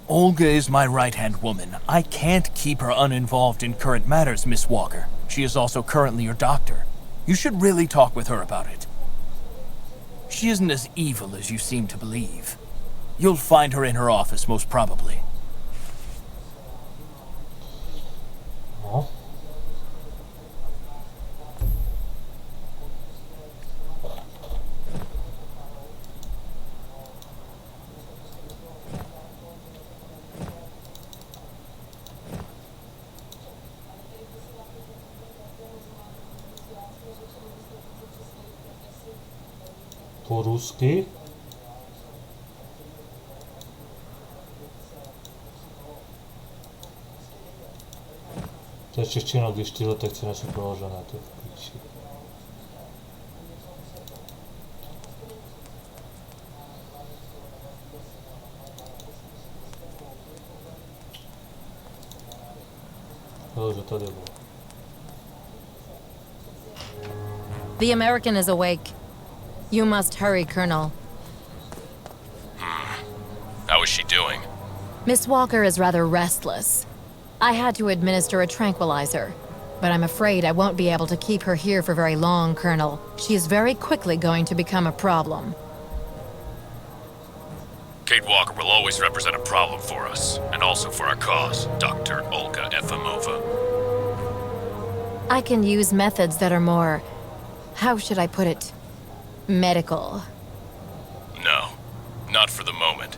Olga is my right-hand woman. I can't keep her uninvolved in current matters, Miss Walker. She is also currently your doctor. You should really talk with her about it. She isn't as evil as you seem to believe. You'll find her in her office, most probably. No. Po rusky? To je češtino, když tyhle texty nejsou proložené, to je v píči. že tady bylo. The American is awake. You must hurry, Colonel. How is she doing? Miss Walker is rather restless. I had to administer a tranquilizer, but I'm afraid I won't be able to keep her here for very long, Colonel. She is very quickly going to become a problem. Kate Walker will always represent a problem for us, and also for our cause, Dr. Olga Efimova. I can use methods that are more... how should I put it? Medical. No, not for the moment.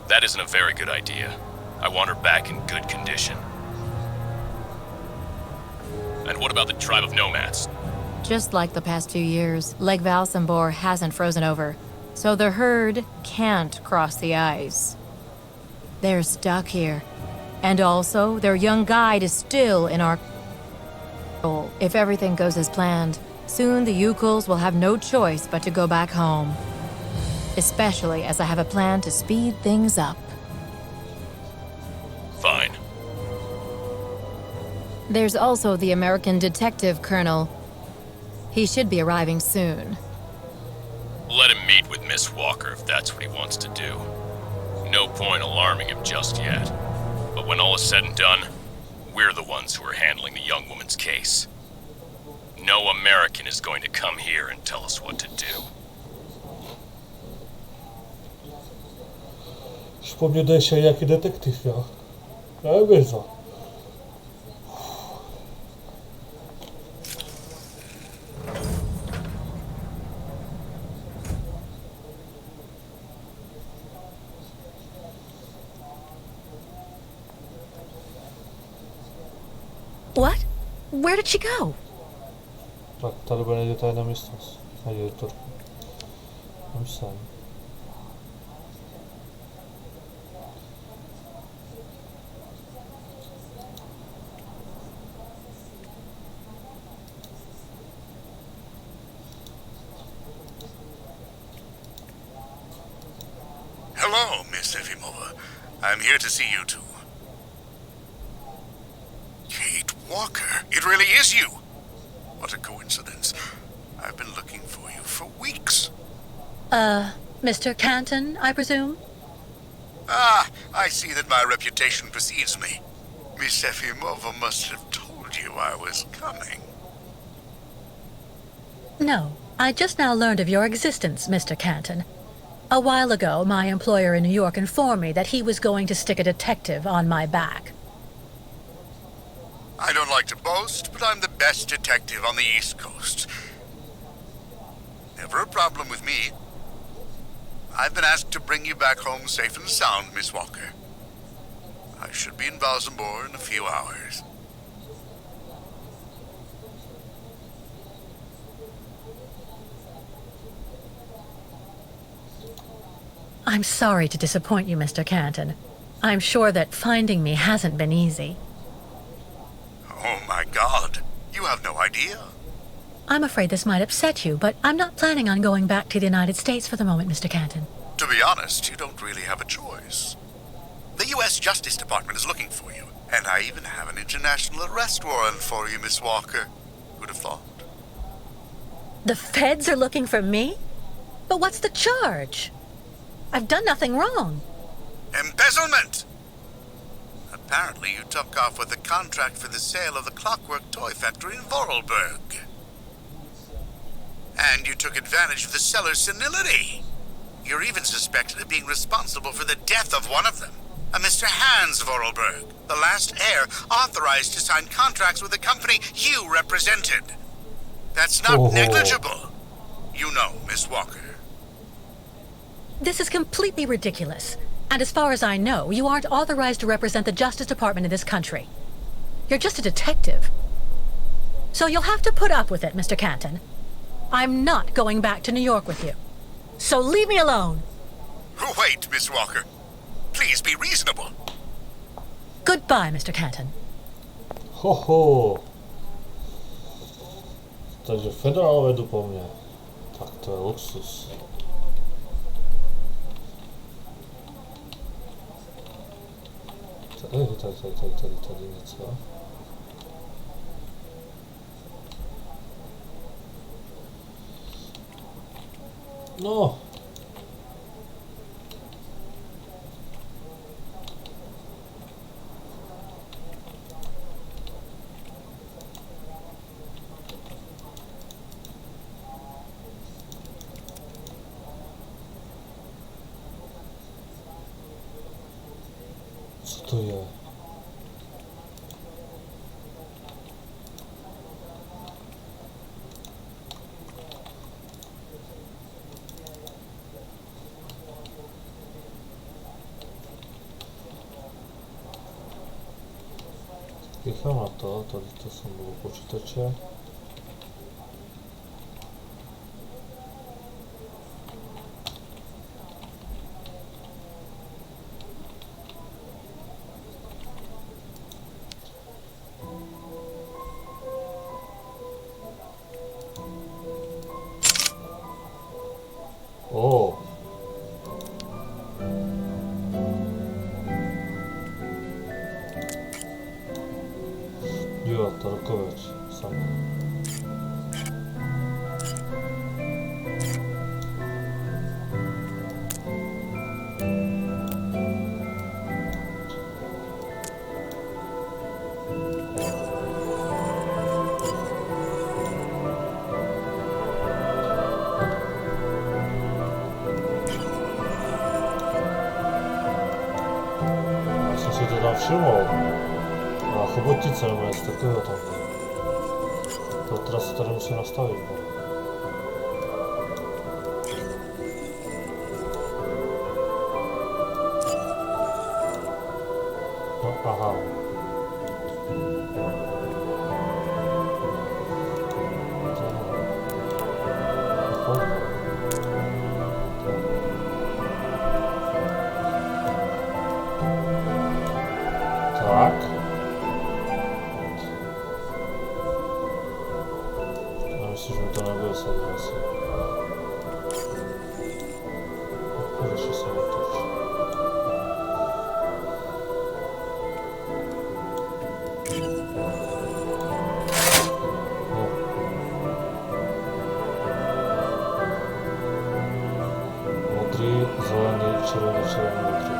That isn't a very good idea. I want her back in good condition. And what about the tribe of nomads? Just like the past few years, Lake Valsambor hasn't frozen over, so the herd can't cross the ice. They're stuck here. And also, their young guide is still in our... If everything goes as planned, soon the Yukuls will have no choice but to go back home. Especially as I have a plan to speed things up. Fine. There's also the American detective colonel. He should be arriving soon. Let him meet with Miss Walker if that's what he wants to do. No point alarming him just yet. But when all is said and done, we're the ones who are handling the young woman's case. No American is going to come here and tell us what to do. Przypomnę się jaki detektyw ja. Ja wiedzę. What? Where did she go? Tak, tady bude někde tajná místnost. A je to... Tam jsem. Hello, Miss Efimova. I'm here to see you two. Kate Walker. It really is you. What a coincidence. I've been looking for you for weeks. Mr. Canton, I presume? Ah, I see that my reputation precedes me. Miss Efimova must have told you I was coming. No, I just now learned of your existence, Mr. Canton. A while ago, my employer in New York informed me that he was going to stick a detective on my back. I don't like to boast, but I'm the best detective on the East Coast. Never a problem with me. I've been asked to bring you back home safe and sound, Miss Walker. I should be in Valsambor in a few hours. I'm sorry to disappoint you, Mr. Canton. I'm sure that finding me hasn't been easy. Oh my God, you have no idea. I'm afraid this might upset you, but I'm not planning on going back to the United States for the moment, Mr. Canton. To be honest, you don't really have a choice. The U.S. Justice Department is looking for you, and I even have an international arrest warrant for you, Miss Walker. Who'd have thought? The feds are looking for me? But what's the charge? I've done nothing wrong. Embezzlement! Apparently you took off with a contract for the sale of the Clockwork Toy Factory in Vorarlberg. And you took advantage of the seller's senility. You're even suspected of being responsible for the death of one of them, a Mr. Hans Vorarlberg, the last heir authorized to sign contracts with the company you represented. That's not negligible. You know, Miss Walker. This is completely ridiculous. And as far as I know, you aren't authorized to represent the Justice Department in this country. You're just a detective. So you'll have to put up with it, Mr. Canton. I'm not going back to New York with you. So leave me alone. Wait, Miss Walker. Please be reasonable. Goodbye, Mr. Canton. Ho, ho. Takže federálové jdu po mně. Tak to je luxus. Tady něco. No. to je? Klikám na to, tady to jsem byl u počítače. O. Jo, to rukověč, sam. Já jsem si to tam všiml. A chobotice nebo něco takového tam. To teda se tady musím nastavit. No, aha. Tak. Já myslím, že mi to nebude sedět asi. Ještě se otoč. No. Modrý, zelený, červený, červený, modrý.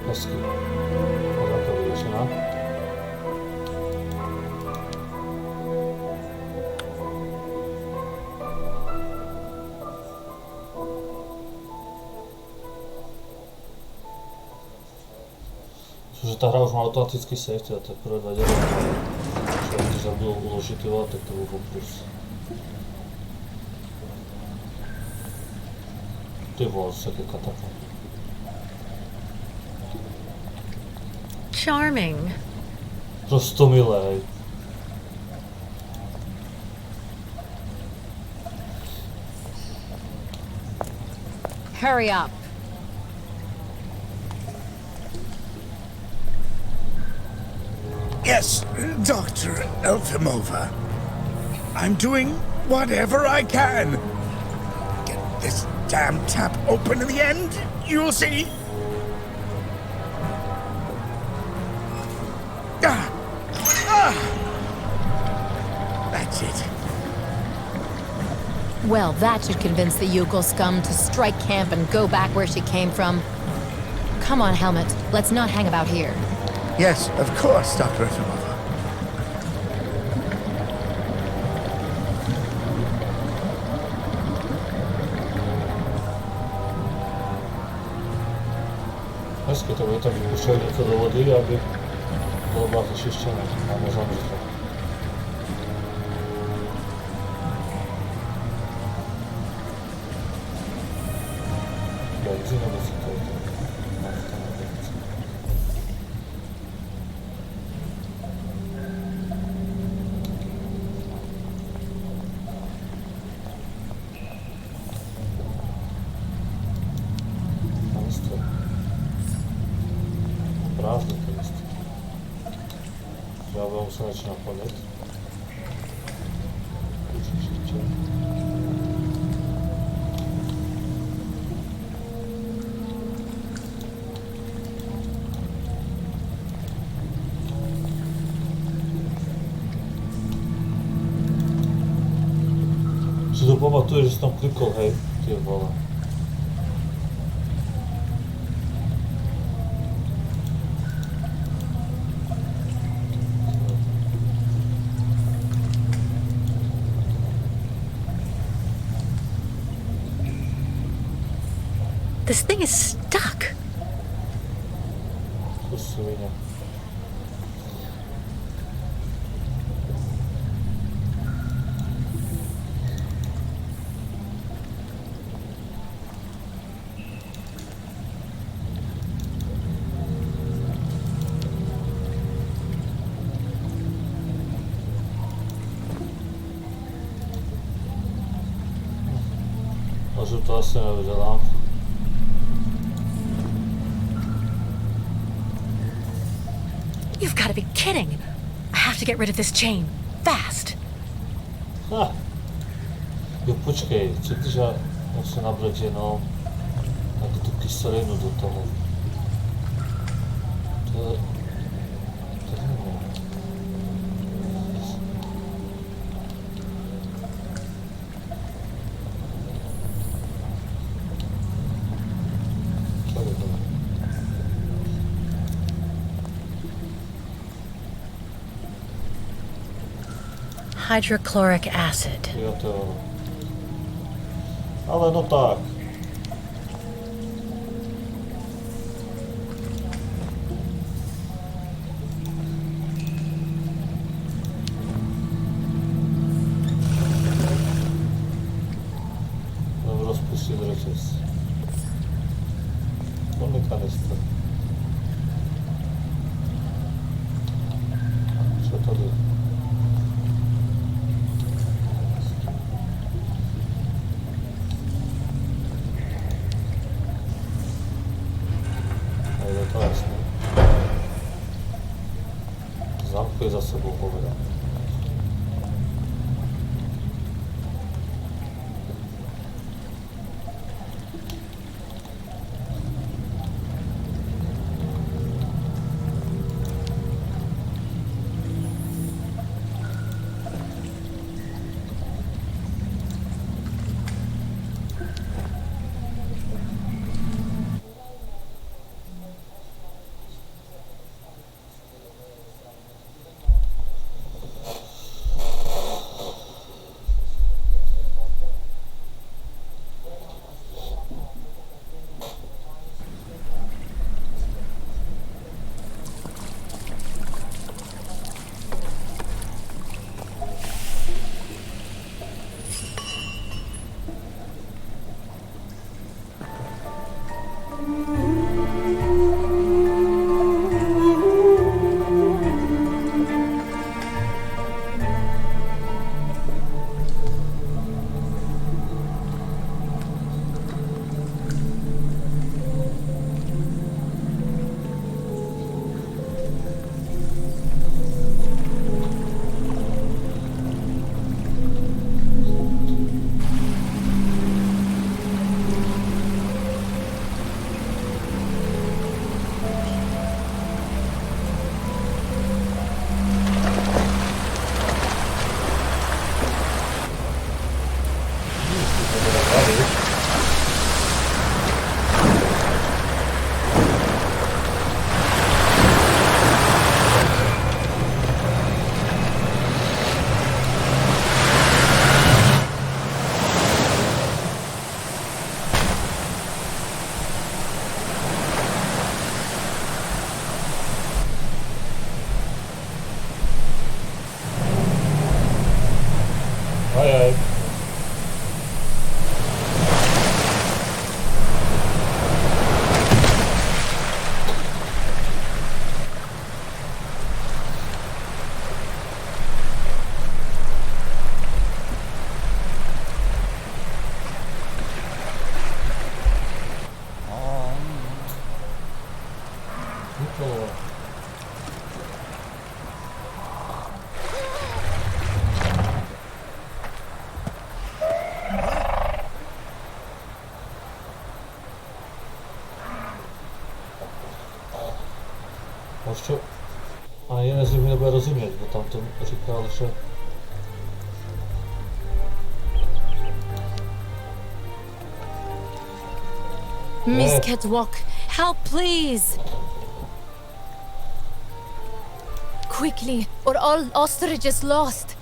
Hezky. Pořád to vyvěšená. Že ta hra už má automatický save, teda teprve 2 dělat. Když zabudou uložit, jo, tak to byl plus. Ty vole, co je katakom. Charming. Prostomilej. Hurry up. Yes, Dr. Elfimova. I'm doing whatever I can. Get this damn tap open in the end, you'll see. That's it. Well, that should convince the Yukel scum to strike camp and go back where she came from. Come on, Helmet. Let's not hang about here. Yes, of course, Dr. Efimova. Hezky, to by tak vypuštěli něco do vody, aby bylo byla vyčištěné a nezamrzlo. Benzín nebo co to je to? Nafta na benzín. Kanister. Prázdný kanister. Já bych musel začít naplnit. Určitě. pamatuješ, že som klikol, hej, tie vole. This thing is stuck. To svinia. Možno to asi nevydelám. You've got to be kidding. I have to get rid of this chain. Fast. Ha. Jo, počkej, co když já se nabrat jenom jako tu kyselinu do toho? To nevím. Hydrochloric acid. Jo, to jo. Ale no tak. Mám rozpustit řetěz. Plný kanistr. Co tady? To jasné. Zamkli za sebou povedal. Ještě ani nezvím, mi nebude rozumět, bo tam to říkal, že Miss Catwalk, help please! Quickly, or all ostrich is lost.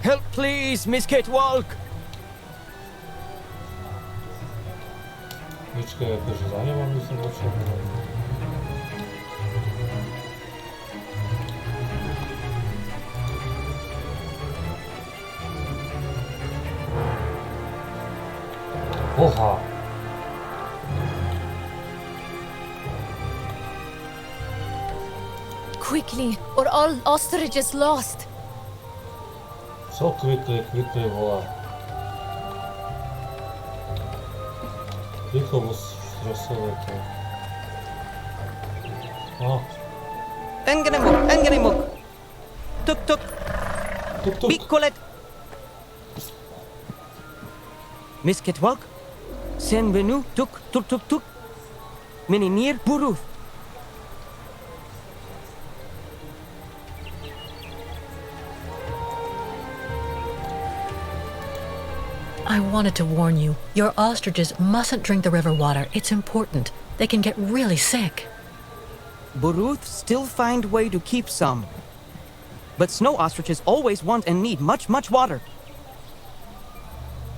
Help, please, Miss Catwalk! Liczkę jakoś zdanie mam nic zobaczyć. Oha! Quickly, or all ostrich is lost. Co quickly woła? Tylko bo stresowe to. O! Engenemuk! Tuk tuk! Tuk tuk! Picolet! Miss Catwalk? Senvenu tuk! Meneer Buruth! I wanted to warn you. Your ostriches mustn't drink the river water. It's important. They can get really sick. Buruth still find way to keep some. But snow ostriches always want and need much water.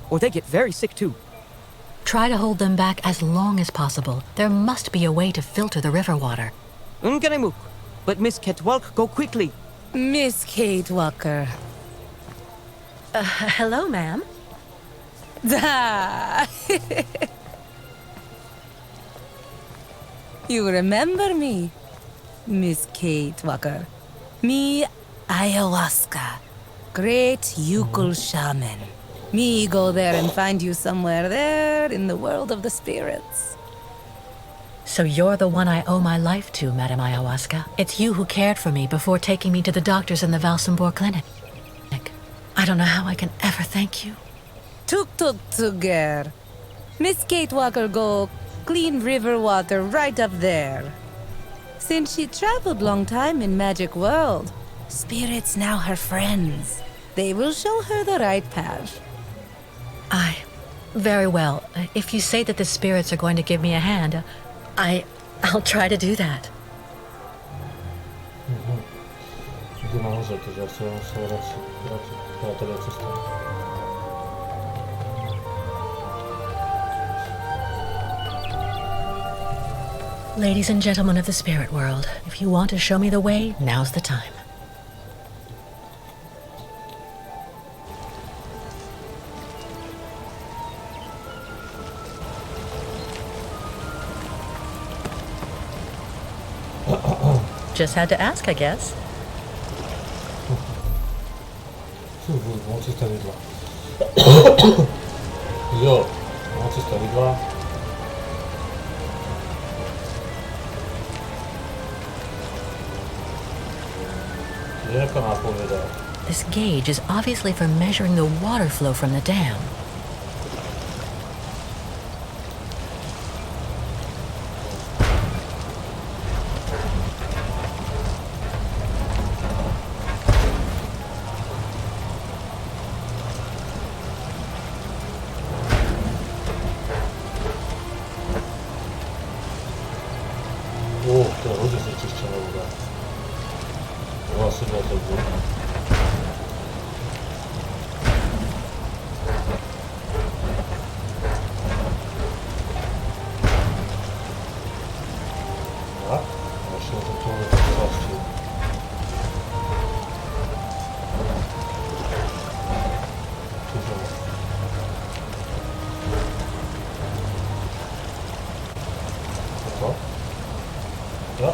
Or they get very sick too. Try to hold them back as long as possible. There must be a way to filter the river water. Unganemuk. But Miss Catwalk, go quickly. Miss Kate Walker. Hello, ma'am. Da! You remember me, Miss Kate Walker? Me, ayahuasca, great Yukul shaman. Me go there and find you somewhere there in the world of the spirits. So you're the one I owe my life to, Madame Ayahuasca. It's you who cared for me before taking me to the doctors in the Valsambor clinic. I don't know how I can ever thank you. Tuk Tuger. Miss Kate Walker go clean river water right up there. Since she traveled long time in magic world, spirits now her friends. They will show her the right path. Very well. If you say that the spirits are going to give me a hand, I'll try to do that. Gdy może, to ja są raczej tyle co stanie. Ladies and gentlemen of the spirit world, if you want to show me the way, now's the time. Just had to ask, I guess. Mocy stawidła. Jo, mocy stawidła. Jak ona powiedziała? This gauge is obviously for measuring the water flow from the dam. To ludzie są czyszczone woda. Włosy do tego. Tak? Właśnie to tu wystarczy. Co? Ja?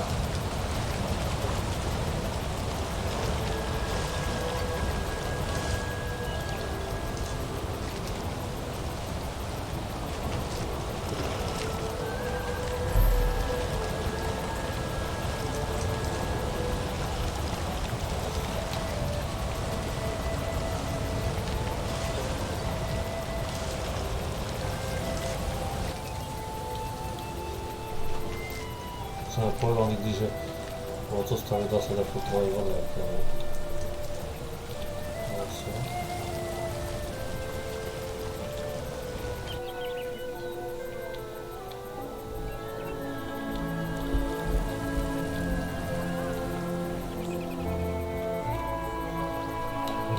Sono poi on dice molto stare da sé da futuro di voler adesso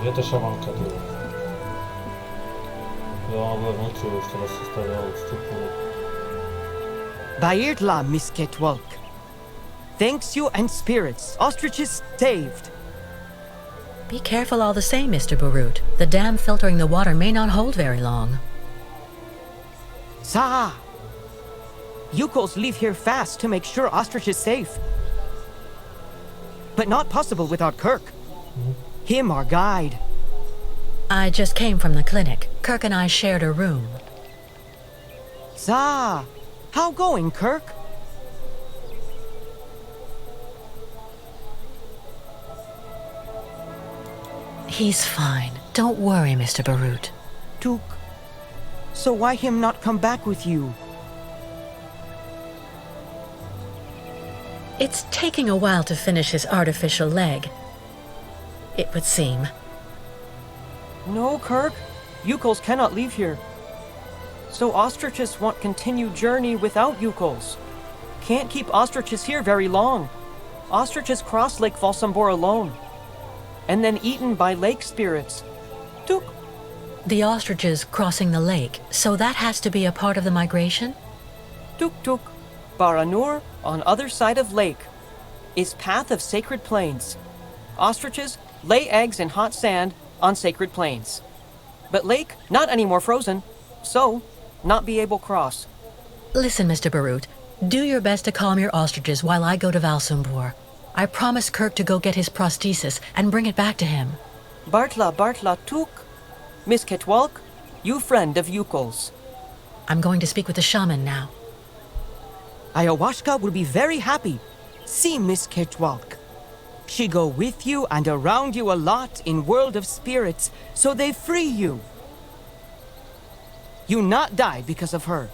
Gdje ta šamanka bila? Jo, ovo je mučilište da se stavlja ovog stupova. Bairtla, Misketwalk. Thanks you and spirits. Ostriches saved. Be careful all the same, Mr. Barut. The dam filtering the water may not hold very long. Sa! Yukos leave here fast to make sure Ostrich is safe. But not possible without Kirk. Him, our guide. I just came from the clinic. Kirk and I shared a room. Sa! How going, Kirk? He's fine. Don't worry, Mr. Barut. Tuk. So why him not come back with you? It's taking a while to finish his artificial leg. It would seem. No, Kirk. Yukos cannot leave here. So ostriches want continued journey without Yukos. Can't keep ostriches here very long. Ostriches cross Lake Valsambor alone. And then eaten by lake spirits. Tuk. The ostriches crossing the lake, so that has to be a part of the migration? Tuk tuk. Baranur, on other side of lake, is path of sacred plains. Ostriches lay eggs in hot sand on sacred plains. But lake, not anymore frozen, so not be able cross. Listen, Mr. Barut, do your best to calm your ostriches while I go to Valsambor. I promised Kirk to go get his prosthesis and bring it back to him. Bartla tuk. Miss Ketwalk, you friend of Yukos. I'm going to speak with the shaman now. Ayahuasca will be very happy. See Miss Ketwalk. She go with you and around you a lot in world of spirits, so they free you. You not die because of her.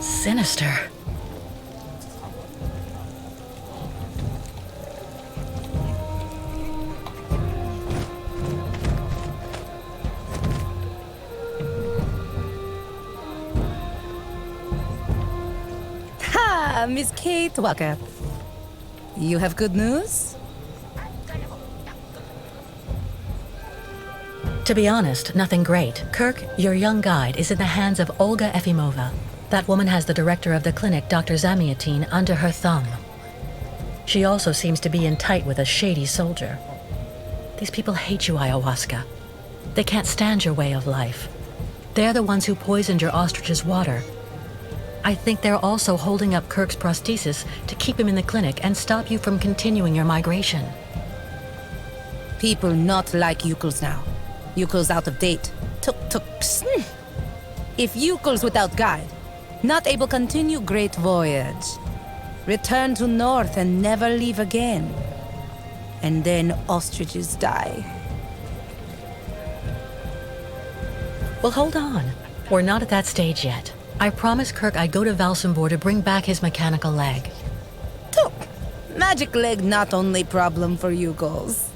Sinister. Ha! Miss Kate Walker. You have good news? To be honest, nothing great. Kirk, your young guide, is in the hands of Olga Efimova. That woman has the director of the clinic, Dr. Zamiatin, under her thumb. She also seems to be in tight with a shady soldier. These people hate you, Ayahuasca. They can't stand your way of life. They're the ones who poisoned your ostrich's water. I think they're also holding up Kirk's prosthesis to keep him in the clinic and stop you from continuing your migration. People not like Yukos now. Yukos out of date. Tuk-tuks. If Yukos without guide, not able continue great voyage. Return to north and never leave again. And then ostriches die. Well, hold on. We're not at that stage yet. I promised Kirk I'd go to Valsambor to bring back his mechanical leg. Tuk. Magic leg not only problem for Yukos.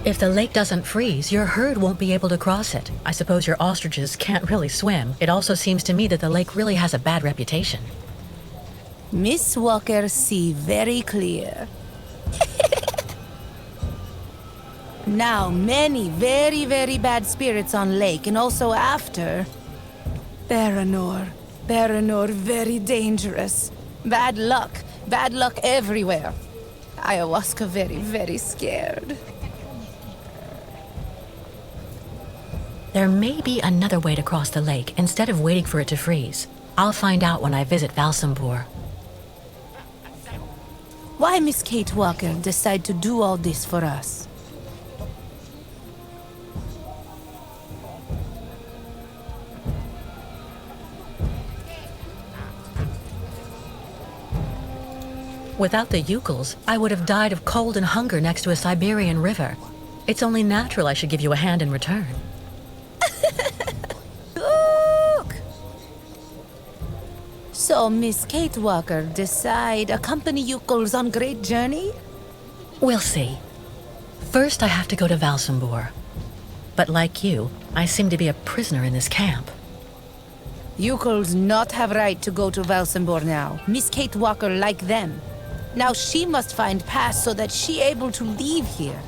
If the lake doesn't freeze, your herd won't be able to cross it. I suppose your ostriches can't really swim. It also seems to me that the lake really has a bad reputation. Miss Walker see very clear. Now many very, very bad spirits on lake and also after. Baranor very dangerous. Bad luck. Bad luck everywhere. Ayahuasca very, very scared. There may be another way to cross the lake instead of waiting for it to freeze. I'll find out when I visit Valsambor. Why Miss Kate Walker decide to do all this for us? Without the Ukals, I would have died of cold and hunger next to a Siberian river. It's only natural I should give you a hand in return. Look! So Miss Kate Walker decide accompany Ukals on great journey? We'll see. First, I have to go to Valsambor. But like you, I seem to be a prisoner in this camp. Ukals not have right to go to Valsambor now. Miss Kate Walker like them. Now she must find pass so that she able to leave here.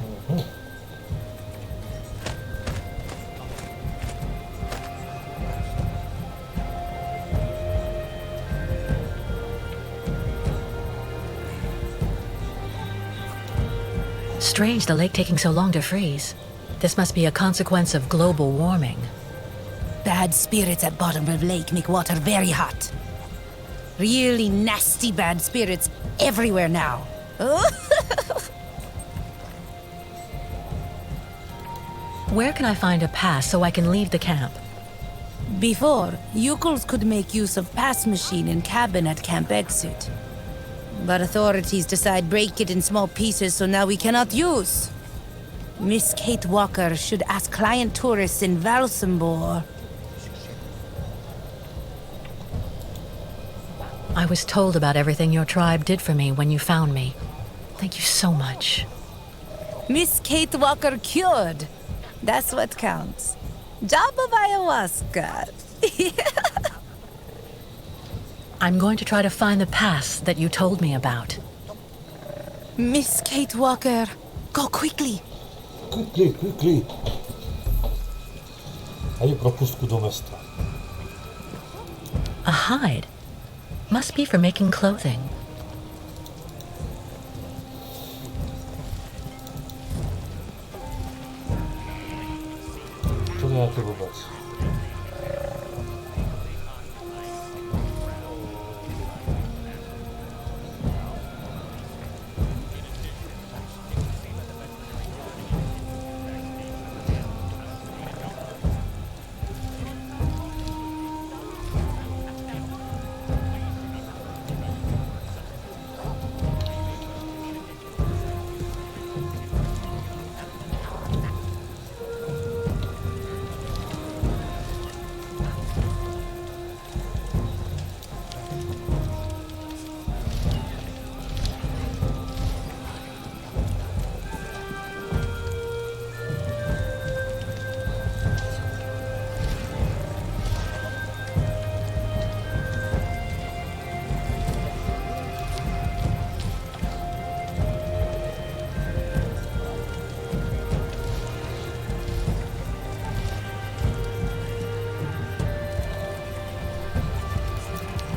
Strange the lake taking so long to freeze. This must be a consequence of global warming. Bad spirits at bottom of lake make water very hot. Really nasty bad spirits everywhere now. Where can I find a pass so I can leave the camp? Before, Ukals could make use of pass machine in cabin at camp exit. But authorities decide break it in small pieces, so now we cannot use. Miss Kate Walker should ask client tourists in Valsambor. I was told about everything your tribe did for me when you found me. Thank you so much. Miss Kate Walker cured. That's what counts. Job of ayahuasca. I'm going to try to find the pass that you told me about. Miss Kate Walker, go quickly. Quickly. Dajú propustku do mesta. A hide. Must be for making clothing. To nejaké vôbec.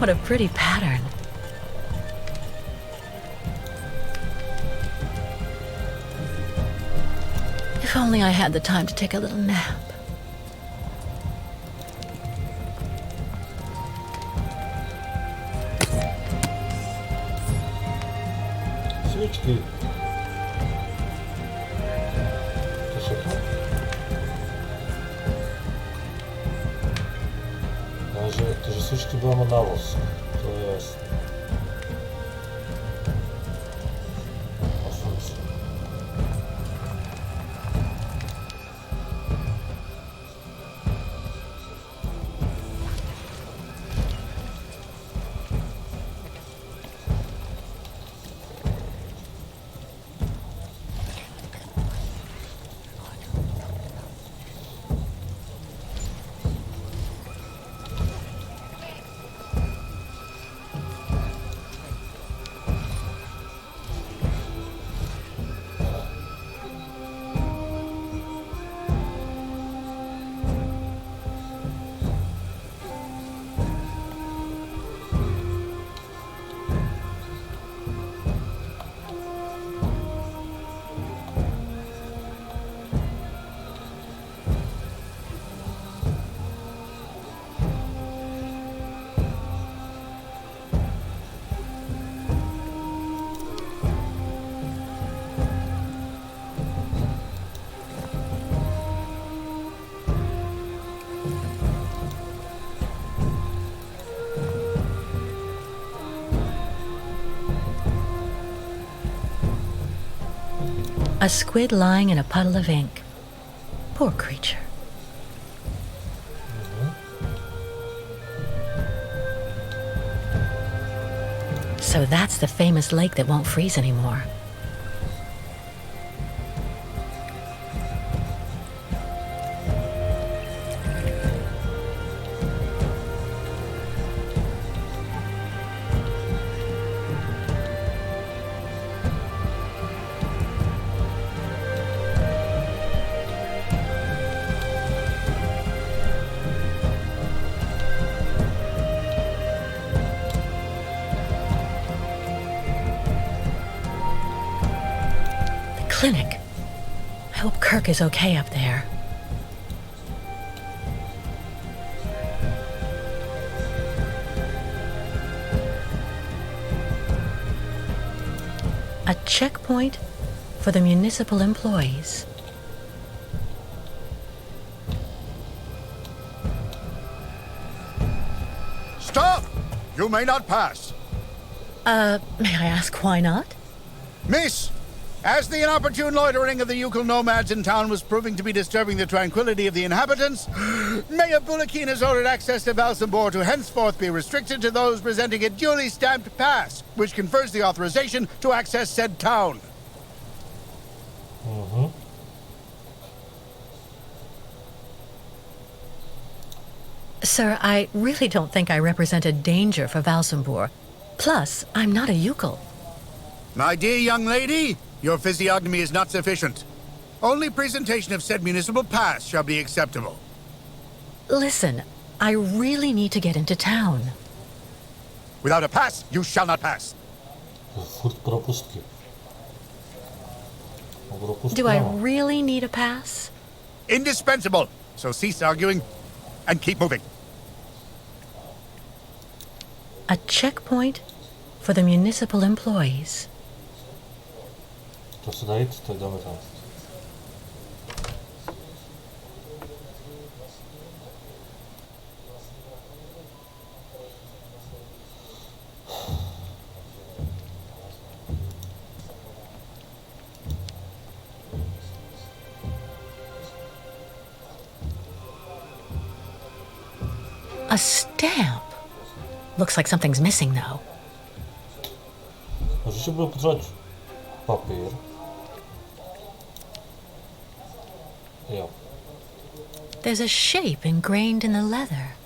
What a pretty pattern. If only I had the time to take a little nap. Svičky. To všechno? Takže svičky budeme na vosk. To je jasné. A squid lying in a puddle of ink. Poor creature. So that's the famous lake that won't freeze anymore. Clinic. I hope Kirk is okay up there. A checkpoint for the municipal employees. Stop! You may not pass. May I ask why not? Miss, as the inopportune loitering of the Yukon nomads in town was proving to be disturbing the tranquility of the inhabitants, Mayor Bulakin has ordered access to Valsambor to henceforth be restricted to those presenting a duly stamped pass, which confers the authorization to access said town. Sir, I really don't think I represent a danger for Valsambor. Plus, I'm not a Yukon. My dear young lady, your physiognomy is not sufficient. Only presentation of said municipal pass shall be acceptable. Listen, I really need to get into town. Without a pass, you shall not pass. Do I really need a pass? Indispensable. So cease arguing and keep moving. A checkpoint for the municipal employees. To se dá jít, tak dáme tam. A stamp. Looks like something's missing, though. Určitě budu potřebovat papír. Jo. There's a shape ingrained in the leather.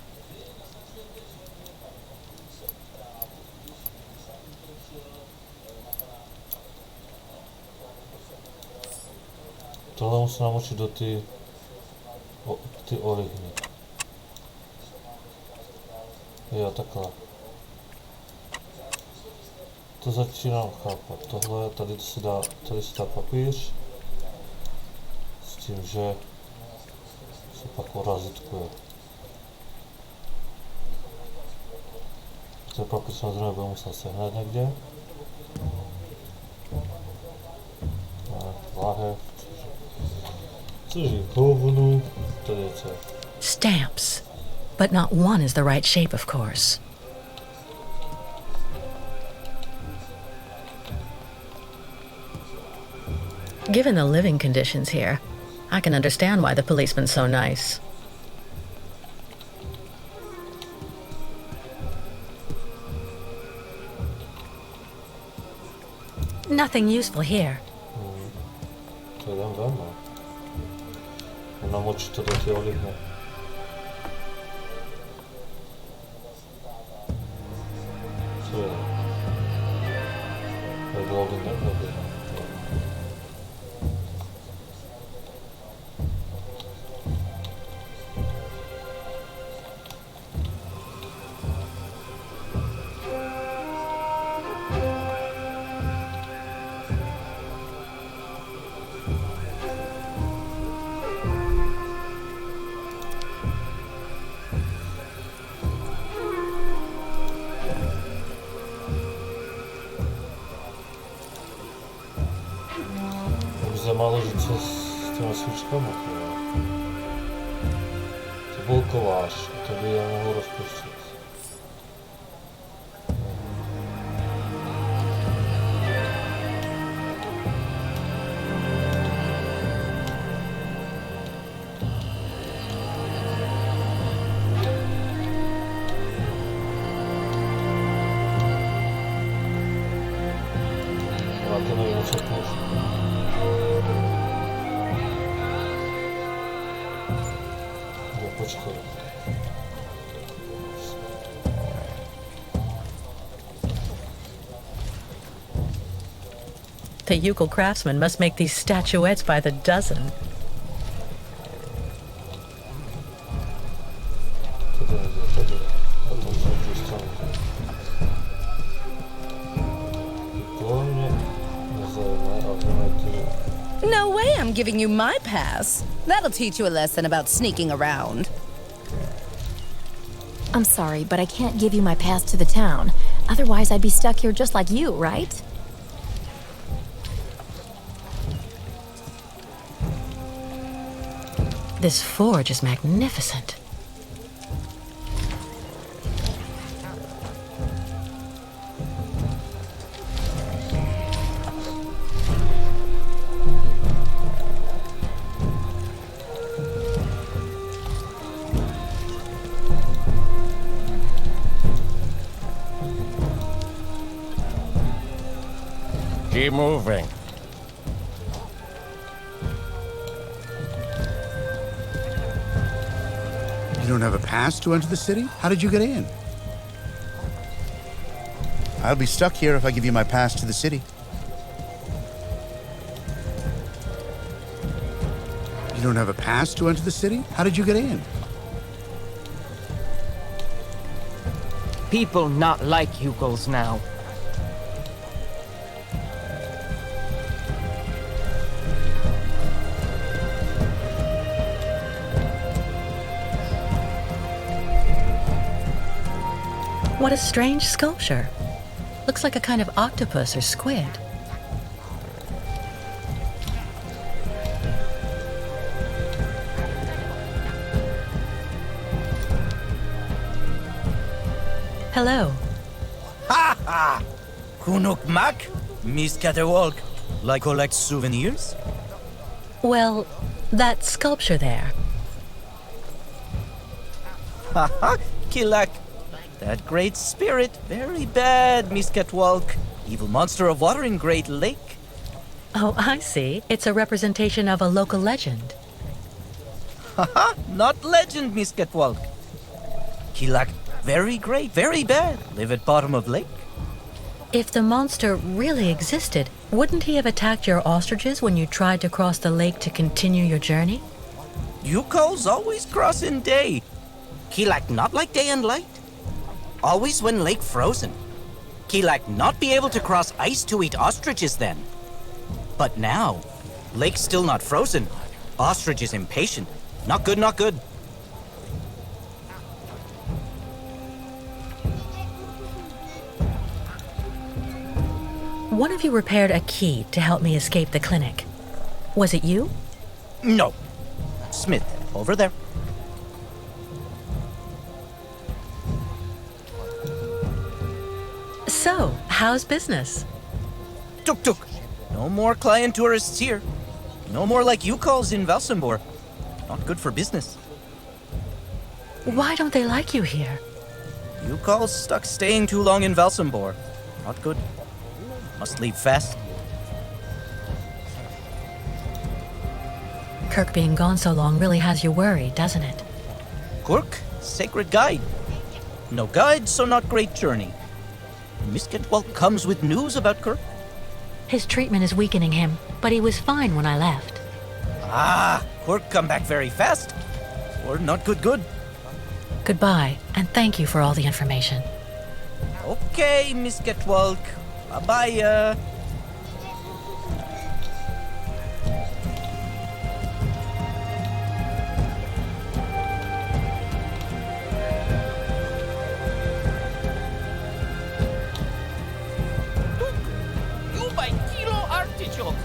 Tohle musím namočit do ty olivny. Jo, takhle. To začínám chápat. Tohle, tady se dá papíř. S tím, že se pak orazitkuje. Ten papír samozřejmě budu muset sehnat někde. Láhev, což je hovnu, tady je co. Stamps. But not one is the right shape, of course. Given the living conditions here, I can understand why the policeman's so nice. Nothing useful here. To jdem ven, no. Namočit to do ty olivny. Co je? To je golden nebyl. Málo říct co s těma svíčkama. To byl koláž, to by já mohl rozpustit. to nevím, co použít. Jo, počkej. The Yukol craftsmen must make these statuettes by the dozen. No way I'm giving you my pass. That'll teach you a lesson about sneaking around. I'm sorry, but I can't give you my pass to the town. Otherwise, I'd be stuck here just like you, right? This forge is magnificent. Keep moving. You don't have a pass to enter the city? How did you get in? I'll be stuck here if I give you my pass to the city. You don't have a pass to enter the city? How did you get in? People not like Yukols now. What a strange sculpture. Looks like a kind of octopus or squid. Hello. Ha ha! Kunuk Mak? Miss Caterwalk. Like collect souvenirs? Well, that sculpture there. Ha ha! Kilak. That great spirit, very bad, Miss Catwalk. Evil monster of water in Great Lake. Oh, I see. It's a representation of a local legend. Haha, not legend, Miss Catwalk. Kilak, very great, very bad. Live at bottom of lake. If the monster really existed, wouldn't he have attacked your ostriches when you tried to cross the lake to continue your journey? Yuko's always cross in day. Kilak, not like day and light. Always when lake frozen. Kilak not be able to cross ice to eat ostriches then. But now, lake still not frozen. Ostrich is impatient. Not good, not good. One of you repaired a key to help me escape the clinic. Was it you? No. Smith, over there. So, how's business? Tuk tuk. No more client tourists here. No more like you calls in Valsambor. Not good for business. Why don't they like you here? You calls stuck staying too long in Valsambor. Not good. Must leave fast. Kirk being gone so long really has you worried, doesn't it? Kurk, sacred guide. No guide, so not great journey. Miss Catwalk comes with news about Kirk. His treatment is weakening him, but he was fine when I left. Ah, Kurk come back very fast. Or not good. Goodbye, and thank you for all the information. Okay, Miss Catwalk. Bye-bye. You buy kilo artichoke.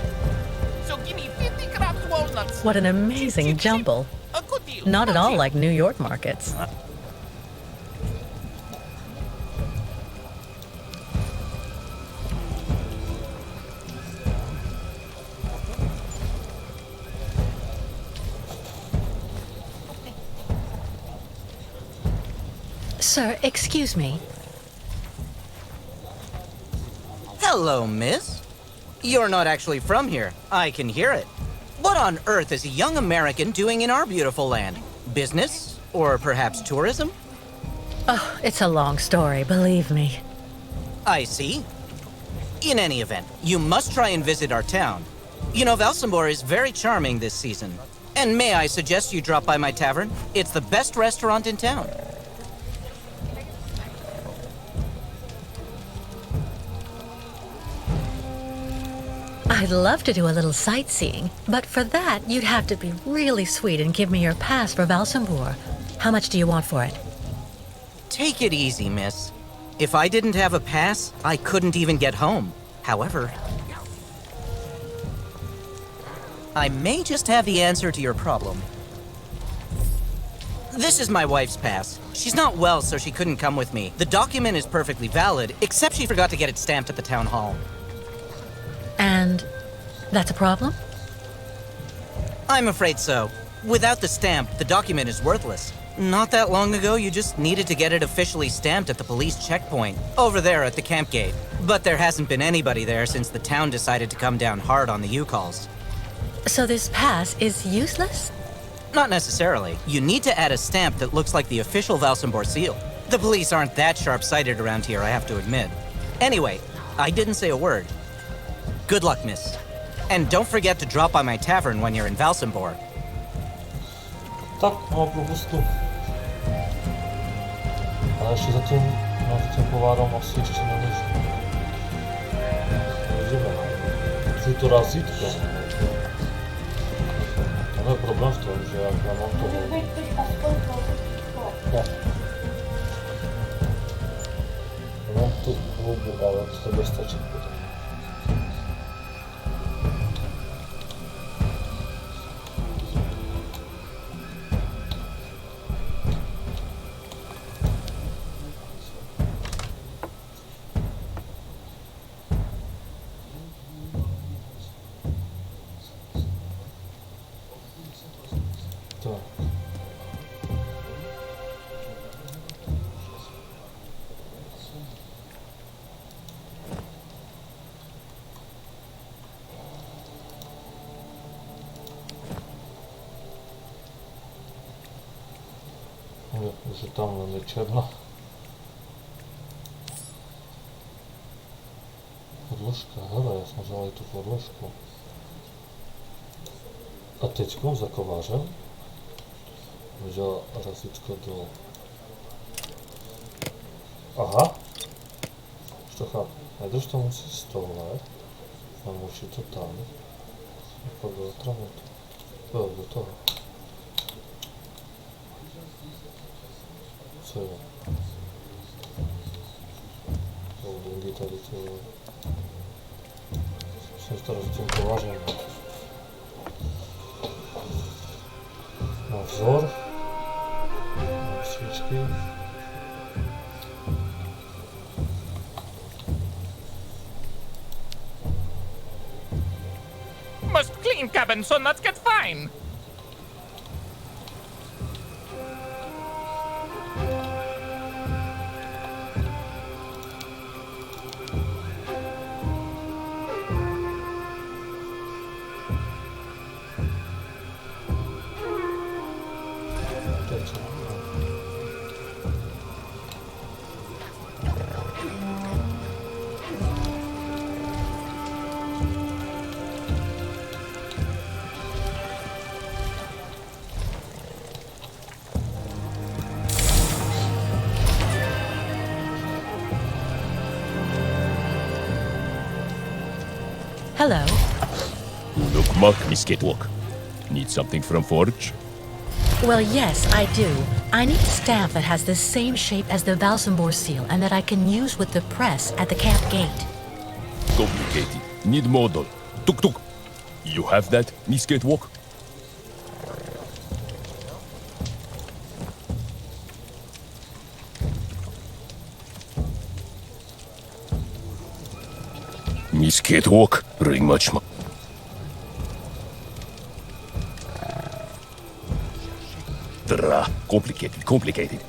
So give me 50 grams walnuts. What an amazing jumble. A good deal. Not at all like New York markets. Sir, excuse me. Hello, miss. You're not actually from here. I can hear it. What on earth is a young American doing in our beautiful land? Business? Or perhaps tourism? Oh, it's a long story, believe me. I see. In any event, you must try and visit our town. You know, Valsambor is very charming this season. And may I suggest you drop by my tavern? It's the best restaurant in town. I'd love to do a little sightseeing, but for that, you'd have to be really sweet and give me your pass for Valsambor. How much do you want for it? Take it easy, miss. If I didn't have a pass, I couldn't even get home. However, I may just have the answer to your problem. This is my wife's pass. She's not well, so she couldn't come with me. The document is perfectly valid, except she forgot to get it stamped at the town hall. And that's a problem? I'm afraid so. Without the stamp, the document is worthless. Not that long ago, you just needed to get it officially stamped at the police checkpoint, over there at the camp gate. But there hasn't been anybody there since the town decided to come down hard on the U-calls. So this pass is useless? Not necessarily. You need to add a stamp that looks like the official Valsambor seal. The police aren't that sharp-sighted around here, I have to admit. Anyway, I didn't say a word. Good luck, miss. And don't forget to drop by my tavern when you're in Valsambor. Tak, no po prostu. Ale jeszcze za tym powarą asi jeszcze nie myślę. Jedziemy. Czy to raz tylko? Mamy problem w tym, że jak ja mam to... Ja mam tu klubu, ale to sobie stać potem. Że tam mamy ciemno. Podложка, dobra, ja smażała tu podложку. A tyczką za kowarzem wzięła razyczko do... Aha! Что хап? Найду, что он столовает. Он мучит тут там. Погода травма. Было готово. Co ja? Długi tady to... Jsem teraz tím kovařem. Mám vzor. Mám svíčky. Must clean cabin so nuts get fine. Hello. Look, Muck, Miss Catwalk. Need something from Forge? Well, yes, I do. I need a stamp that has the same shape as the Valsambor seal and that I can use with the press at the camp gate. Complicated. Need model. Tuk tuk. You have that, Miss Catwalk? Miss Catwalk, ring much more. Complicated.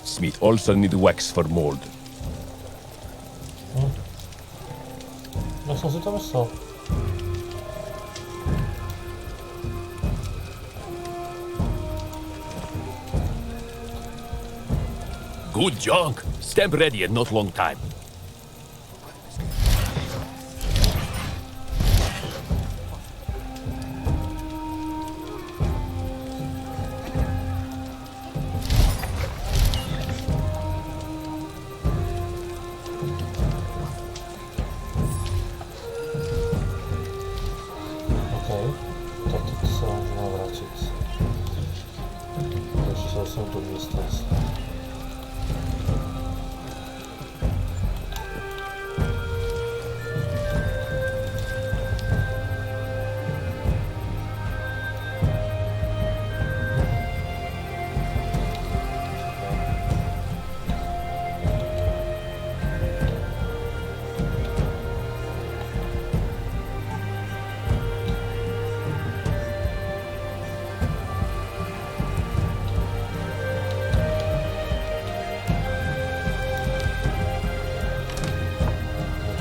Smith also need wax for mold. Jak som si to myslel? Good jog. Stamp ready in not long time. Okej, tak to se můžeme vrátit. Takže zase do distance.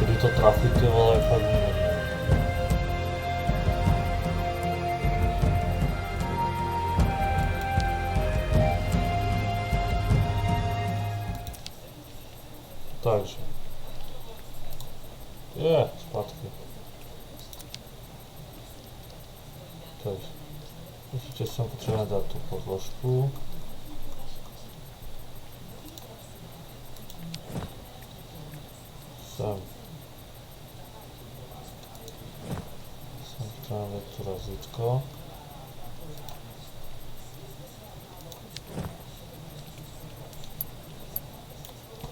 Kdy to trafí, ty vole, fakt nevím. Takže. Zpátky. Takže. Ještě jsem potřeboval dát tu podložku. Sem potřeboval dát tu razítko.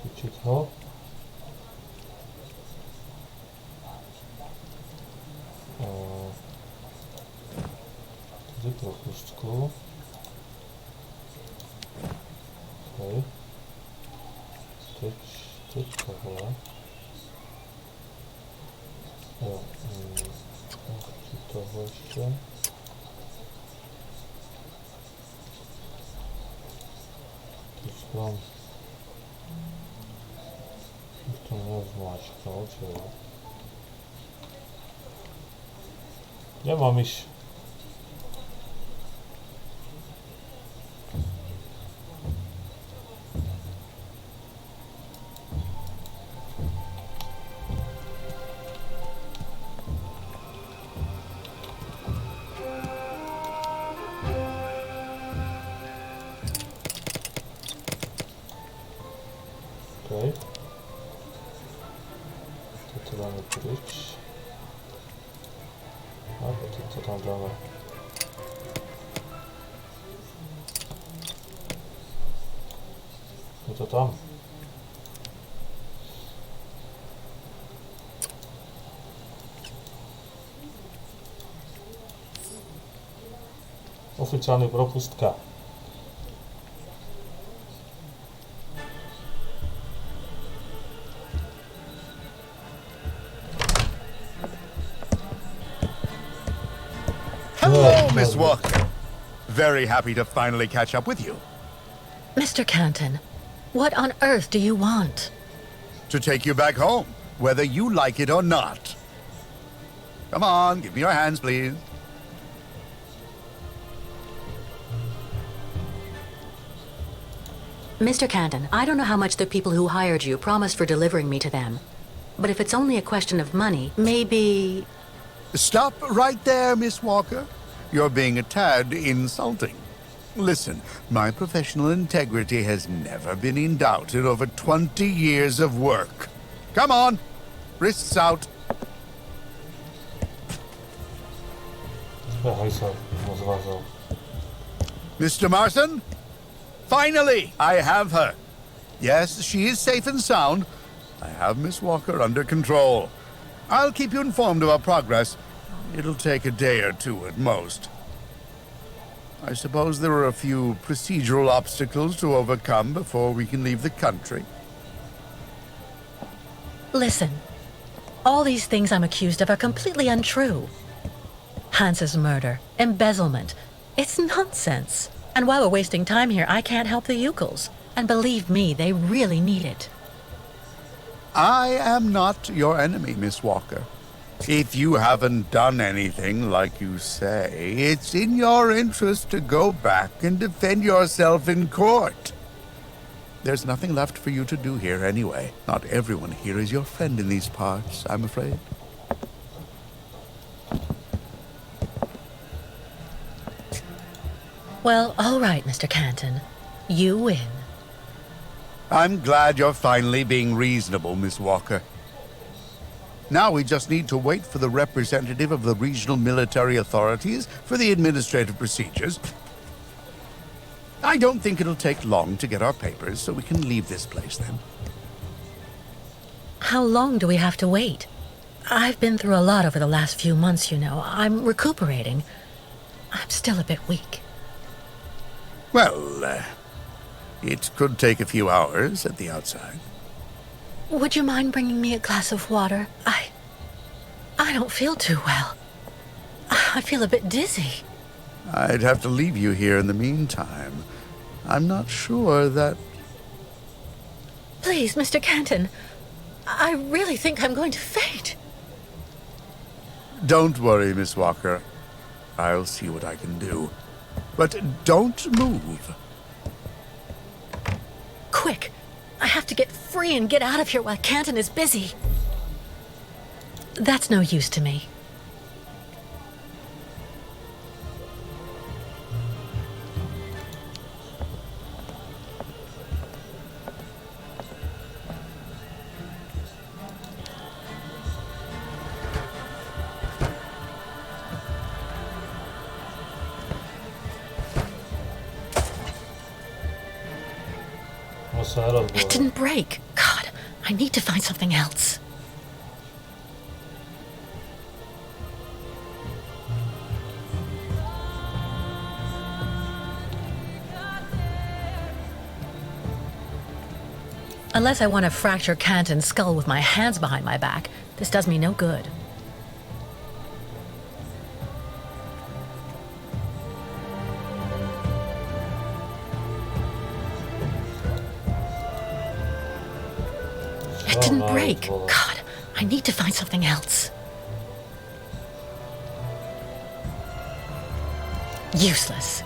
Chytit ho. Tady propustku. Okay. Teď tohle. Jo, tohle ještě. Teď mám... Už to měl zmáčknout, jo. Kde mám již? Okay. Teď to dáme pryč. A teď to tam dáme. Je to tam. Oficiálny propustka. Hello, Miss Walker. Very happy to finally catch up with you. Mr. Canton, what on earth do you want? To take you back home, whether you like it or not. Come on, give me your hands, please. Mr. Canton, I don't know how much the people who hired you promised for delivering me to them. But if it's only a question of money, maybe... Stop right there, Miss Walker. You're being a tad insulting. Listen, my professional integrity has never been in doubt in over 20 years of work. Come on, wrists out. Mr. Marson? Finally, I have her. Yes, she is safe and sound. I have Miss Walker under control. I'll keep you informed of our progress. It'll take a day or two at most. I suppose there are a few procedural obstacles to overcome before we can leave the country. Listen, all these things I'm accused of are completely untrue. Hans's murder, embezzlement, it's nonsense. And while we're wasting time here, I can't help the Ukels. And believe me, they really need it. I am not your enemy, Miss Walker. If you haven't done anything like you say, it's in your interest to go back and defend yourself in court. There's nothing left for you to do here anyway. Not everyone here is your friend in these parts, I'm afraid. Well, all right, Mr. Canton. You win. I'm glad you're finally being reasonable, Miss Walker. Now we just need to wait for the representative of the regional military authorities for the administrative procedures. I don't think it'll take long to get our papers, so we can leave this place then. How long do we have to wait? I've been through a lot over the last few months, you know. I'm recuperating. I'm still a bit weak. Well, it could take a few hours at the outside. Would you mind bringing me a glass of water? I don't feel too well. I feel a bit dizzy. I'd have to leave you here in the meantime. I'm not sure that... Please, Mr. Canton. I really think I'm going to faint. Don't worry, Miss Walker. I'll see what I can do. But don't move. Quick! I have to get free and get out of here while Canton is busy. That's no use to me. It didn't break. God, I need to find something else. Unless I want to fracture Canton's skull with my hands behind my back, this does me no good. It didn't break. God, I need to find something else. Useless.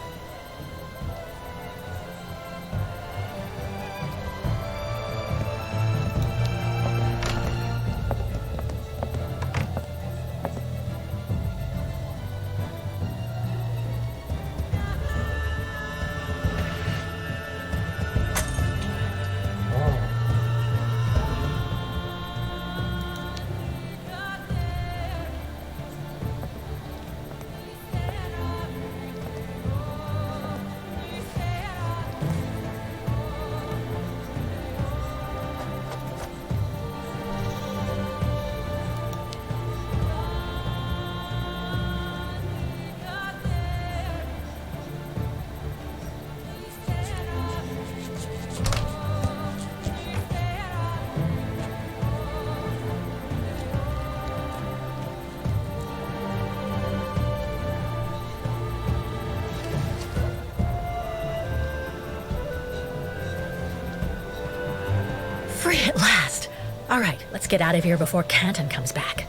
Free at last. All right, let's get out of here before Canton comes back.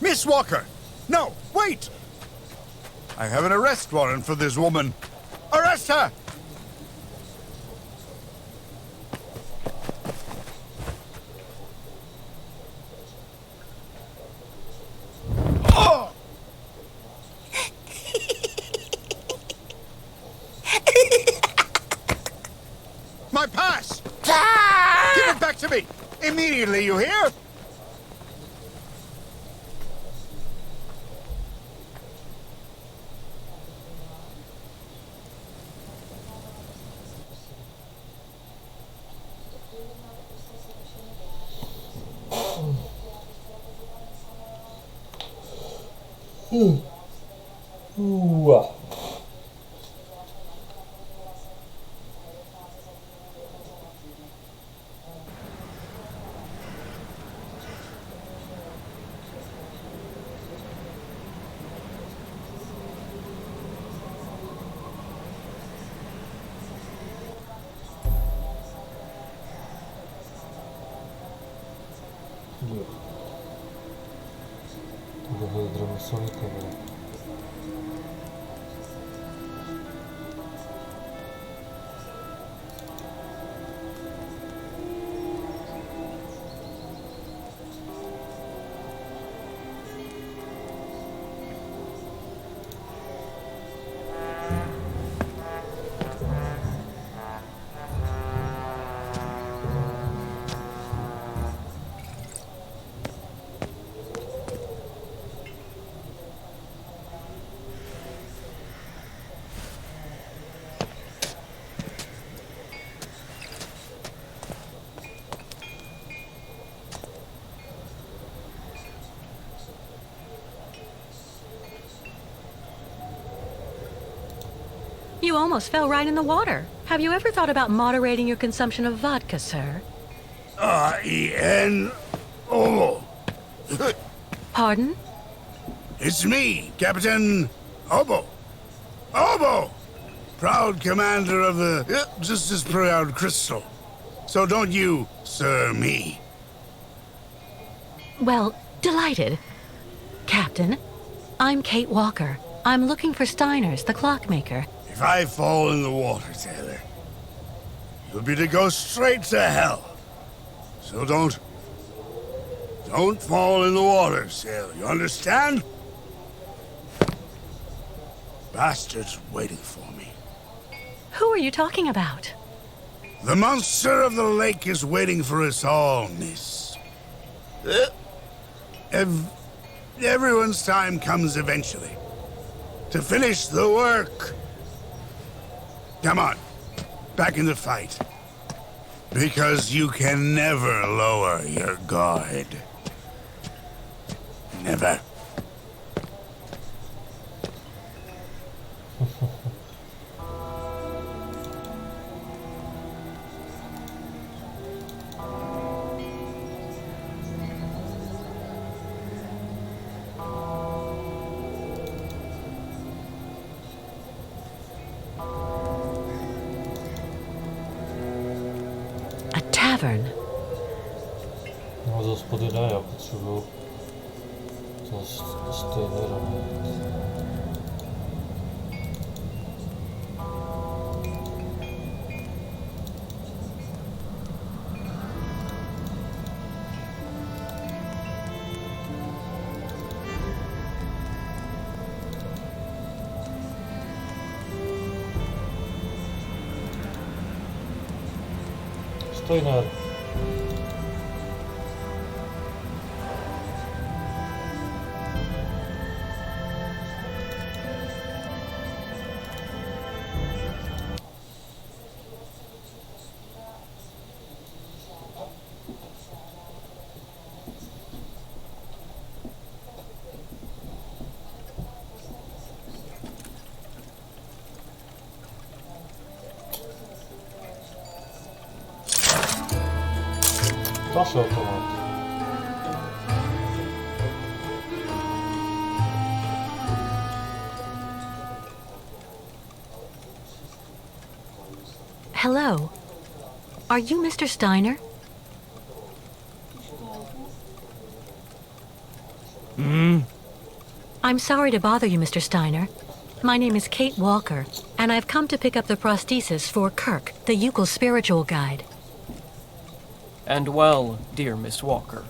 Miss Walker! No, wait! I have an arrest warrant for this woman. Arrest her! Oh! My pass! Give it back to me! Immediately, you hear? Uah. Dromeosaurika była. You almost fell right in the water. Have you ever thought about moderating your consumption of vodka, sir? R-E-N-O. Pardon? It's me, Captain Obo. Obo! Proud commander of the just as proud crystal. So don't you, sir, me. Well, delighted. Captain, I'm Kate Walker. I'm looking for Steiner's, the clockmaker. If I fall in the water, Taylor, you'll be to go straight to hell. So don't fall in the water, sailor. You understand? Bastard's waiting for me. Who are you talking about? The monster of the lake is waiting for us all, miss. Everyone's time comes eventually. To finish the work. Come on, back in the fight. Because you can never lower your guard. Never. Tavern. No, gospodynia, ja potrzebuję Steinera. Steiner. Proszę automat. Hello. Are you Mr. Steiner? I'm sorry to bother you, Mr. Steiner. My name is Kate Walker, and I've come to pick up the prosthesis for Kirk, the Yukel spiritual guide. And well, dear Miss Walker,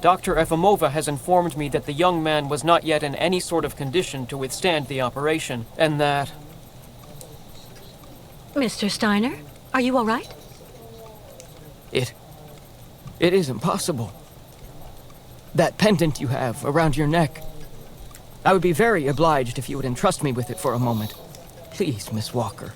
Dr. Efimova has informed me that the young man was not yet in any sort of condition to withstand the operation, and that... Mr. Steiner, are you all right? It is impossible. That pendant you have around your neck. I would be very obliged if you would entrust me with it for a moment. Please, Miss Walker.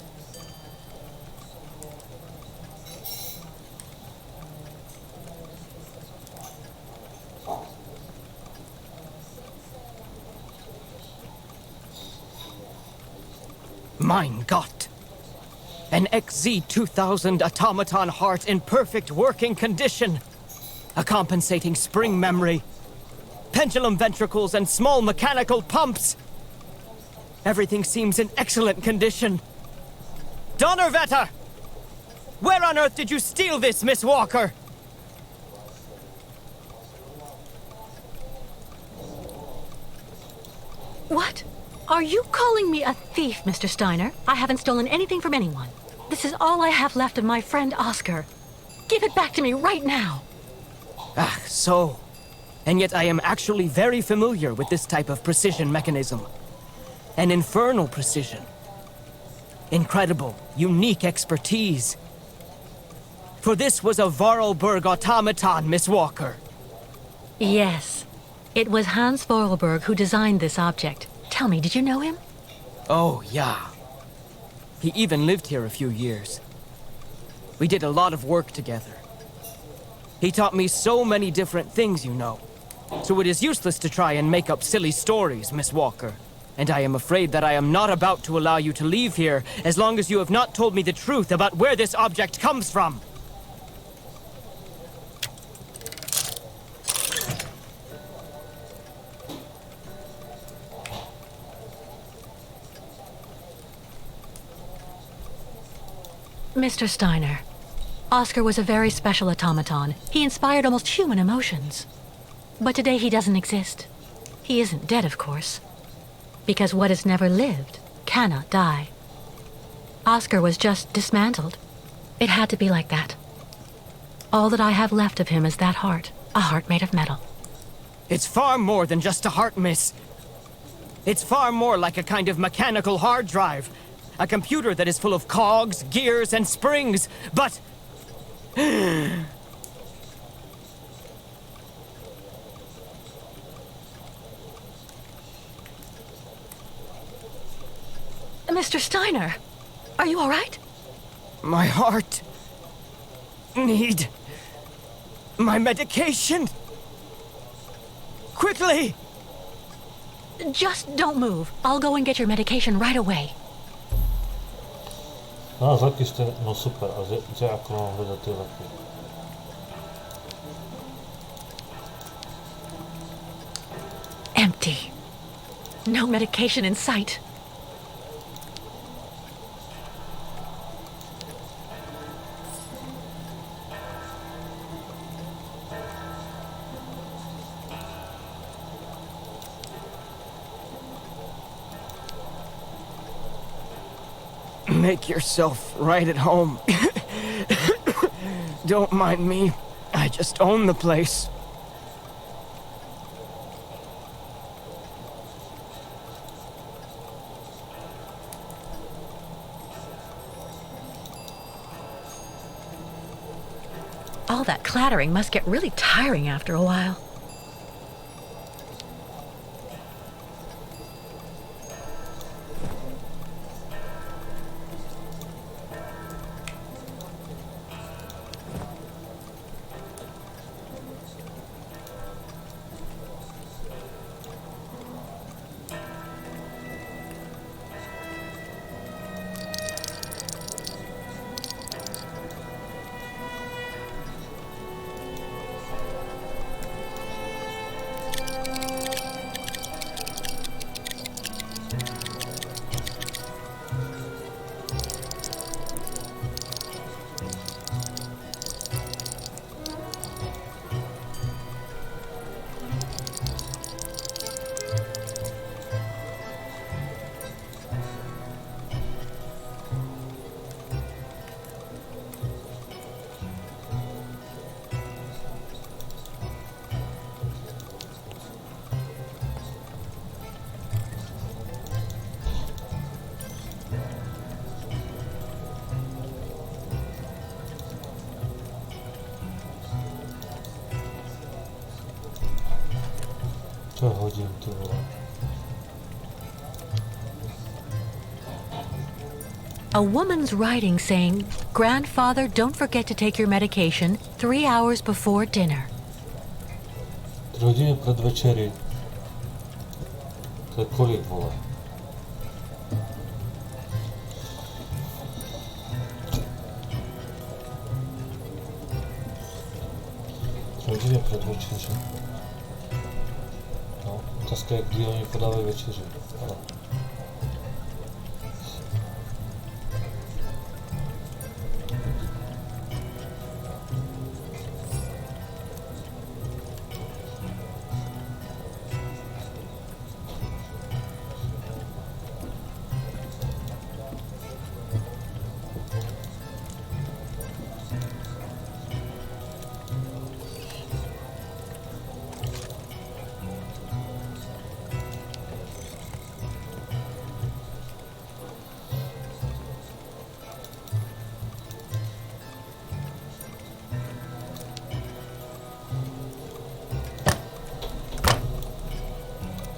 Mein Gott! An XZ-2000 automaton heart in perfect working condition. A compensating spring memory. Pendulum ventricles and small mechanical pumps. Everything seems in excellent condition. Donnerwetter! Where on earth did you steal this, Miss Walker? What? Are you calling me a thief, Mr. Steiner? I haven't stolen anything from anyone. This is all I have left of my friend Oscar. Give it back to me right now. Ah, so. And yet I am actually very familiar with this type of precision mechanism. An infernal precision. Incredible, unique expertise. For this was a Vorarlberg automaton, Miss Walker. Yes. It was Hans Vorarlberg who designed this object. Tell me, did you know him? Oh, yeah. He even lived here a few years. We did a lot of work together. He taught me so many different things, you know. So it is useless to try and make up silly stories, Miss Walker. And I am afraid that I am not about to allow you to leave here as long as you have not told me the truth about where this object comes from. Mr. Steiner, Oscar was a very special automaton. He inspired almost human emotions. But today he doesn't exist. He isn't dead, of course. Because what has never lived cannot die. Oscar was just dismantled. It had to be like that. All that I have left of him is that heart, a heart made of metal. It's far more than just a heart, miss. It's far more like a kind of mechanical hard drive. A computer that is full of cogs, gears, and springs, but... Mr. Steiner, are you all right? My heart... need... my medication. Quickly! Just don't move. I'll go and get your medication right away. No, z leky ste, no super, a kde ako mám hľadať tie leky? Empty. No medication in sight. Make yourself right at home. Don't mind me. I just own the place. All that clattering must get really tiring after a while. To hodím, ty vole. A woman's writing saying, "Grandfather, don't forget to take your medication 3 hours before dinner." 3 hodiny pred večeri. To je kolik, vole? Hodiny před večeří. No, otázka je, kdy oni podávají večeři. Ale...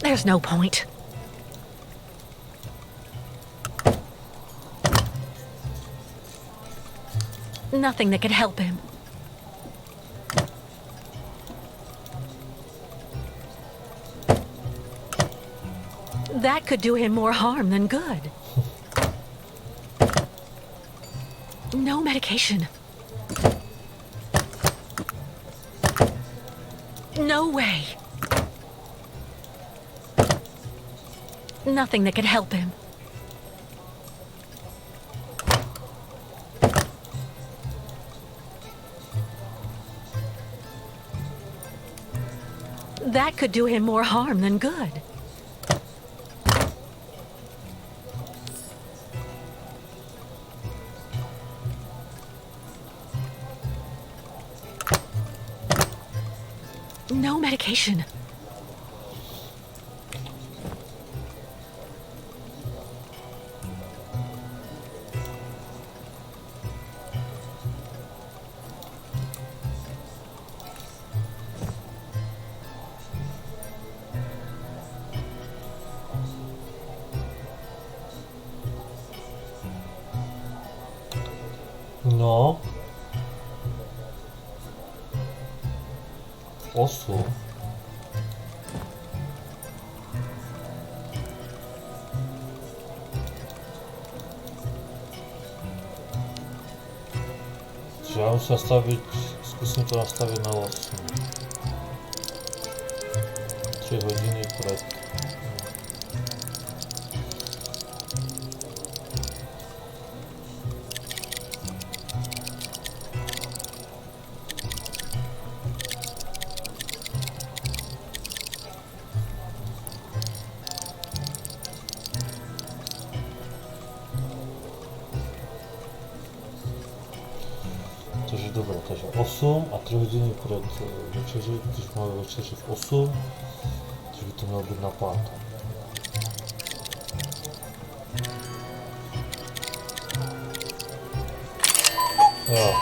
There's no point. Nothing that could help him. That could do him more harm than good. No medication. No way. Nothing that could help him. That could do him more harm than good. No medication. No. 8. Čiže ja musím nastaviť, skúsim to nastaviť na 8. 3 hodiny pred. Takže dobre, takže 8 a 3 hodiny pred večeří, když máme večeři v 8, takže by to mělo být na 5. Jo.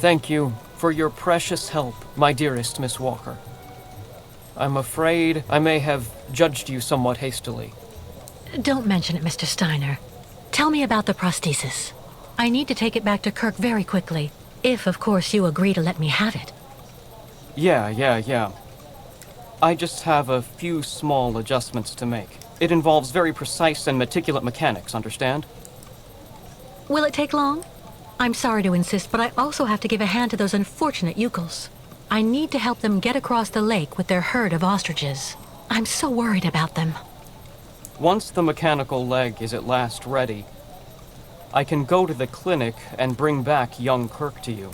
Thank you for your precious help, my dearest Miss Walker. I'm afraid I may have judged you somewhat hastily. Don't mention it, Mr. Steiner. Tell me about the prosthesis. I need to take it back to Kirk very quickly, if, of course, you agree to let me have it. Yeah. I just have a few small adjustments to make. It involves very precise and meticulous mechanics, understand? Will it take long? I'm sorry to insist, but I also have to give a hand to those unfortunate Yukos. I need to help them get across the lake with their herd of ostriches. I'm so worried about them. Once the mechanical leg is at last ready, I can go to the clinic and bring back young Kirk to you.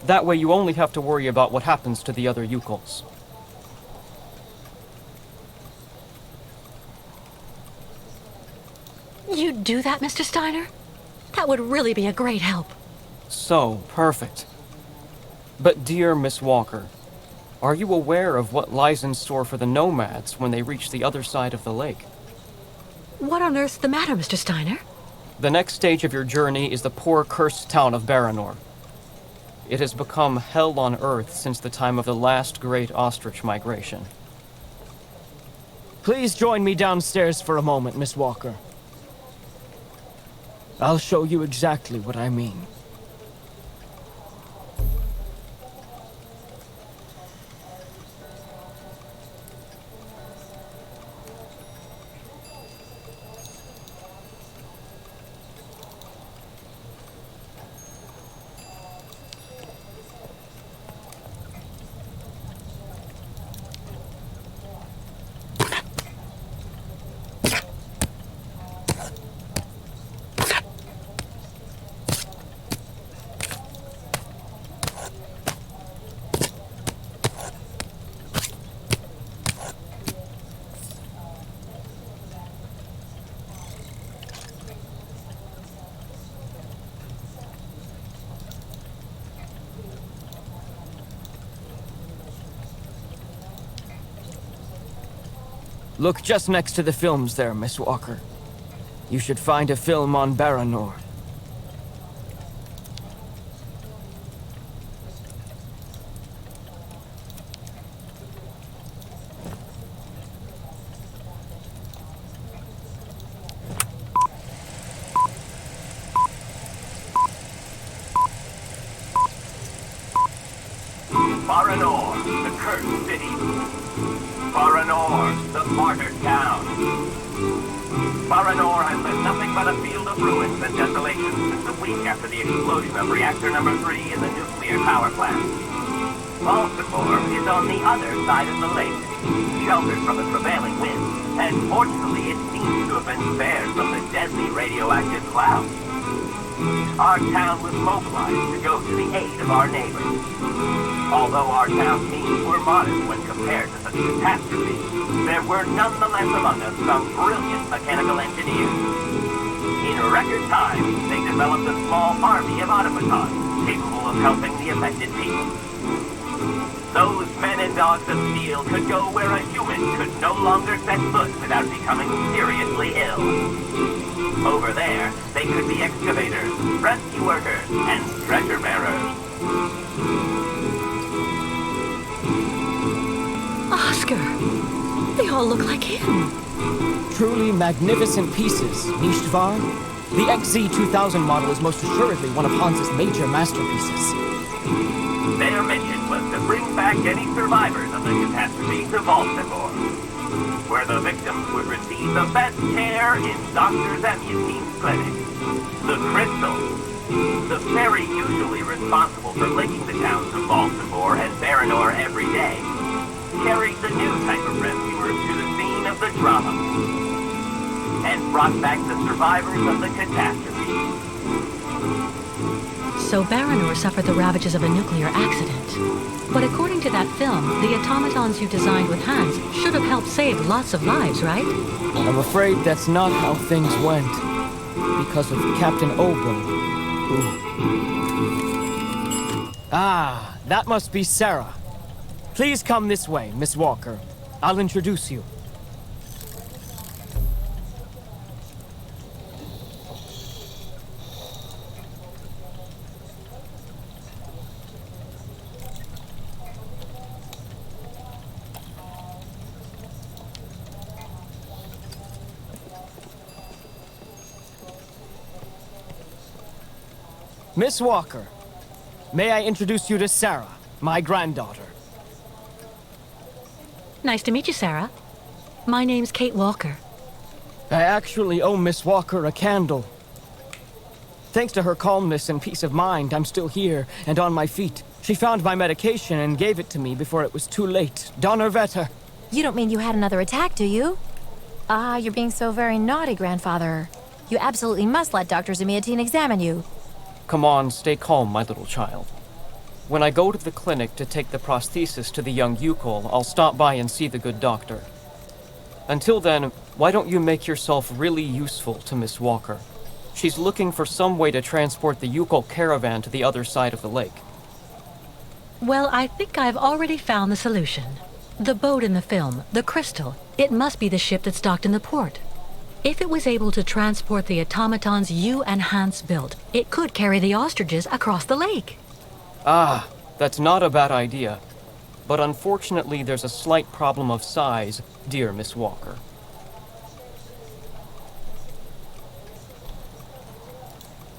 That way you only have to worry about what happens to the other Yukos. You'd do that, Mr. Steiner? That would really be a great help. So, perfect. But dear Miss Walker, Are you aware of what lies in store for the nomads when they reach the other side of the lake? What on earth's the matter, Mr. Steiner? The next stage of your journey is the poor, cursed town of Baranor. It has become hell on earth since the time of the last great ostrich migration. Please join me downstairs for a moment, Miss Walker. I'll show you exactly what I mean. Look just next to the films there, Miss Walker. You should find a film on Baranor. Baranor, the cursed city. Baranor, the martyred town. Baranor has been nothing but a field of ruins and desolation since a week after the explosion of reactor number 3 in the nuclear power plant. Baltimore is on the other side of the lake, sheltered from the prevailing wind, and fortunately it seems to have been spared from the deadly radioactive clouds. Our town was mobilized to go to the aid of our neighbors. Although our town's means were modest when compared to such a catastrophe, there were nonetheless among us some brilliant mechanical engineers. In record time, they developed a small army of automatons capable of helping the affected people. Those men and dogs of steel could go where a human could no longer set foot without becoming seriously ill. Over there, they could be excavators, rescue workers, and treasure bearers. Oscar! They all look like him. Truly magnificent pieces, nicht wahr? The XZ-2000 model is most assuredly one of Hans's major masterpieces. Their mission was to bring back any survivors of the catastrophe to Baltimore, where the victims would receive the best care in Dr. Zamyatin's clinic. The Crystal, the ferry usually responsible for linking the towns of Baltimore and Baranor every day, carried the new type of rescuers to the scene of the drama, and brought back the survivors of the catastrophe. So Baranor suffered the ravages of a nuclear accident. But according to that film, the automatons you designed with Hans should have helped save lots of lives, right? I'm afraid that's not how things went. Because of Captain Obo, Ah, that must be Sarah. Please come this way, Miss Walker. I'll introduce you. Miss Walker, may I introduce you to Sarah, my granddaughter? Nice to meet you, Sarah. My name's Kate Walker. I actually owe Miss Walker a candle. Thanks to her calmness and peace of mind, I'm still here and on my feet. She found my medication and gave it to me before it was too late. Donnerwetter. You don't mean you had another attack, do you? Ah, you're being so very naughty, grandfather. You absolutely must let Dr. Zamyatin examine you. Come on, stay calm, my little child. When I go to the clinic to take the prosthesis to the young Yukol, I'll stop by and see the good doctor. Until then, why don't you make yourself really useful to Miss Walker? She's looking for some way to transport the Yukol caravan to the other side of the lake. Well, I think I've already found the solution. The boat in the film, the Crystal, it must be the ship that's docked in the port. If it was able to transport the automatons you and Hans built, it could carry the ostriches across the lake. Ah, that's not a bad idea. But unfortunately, there's a slight problem of size, dear Miss Walker.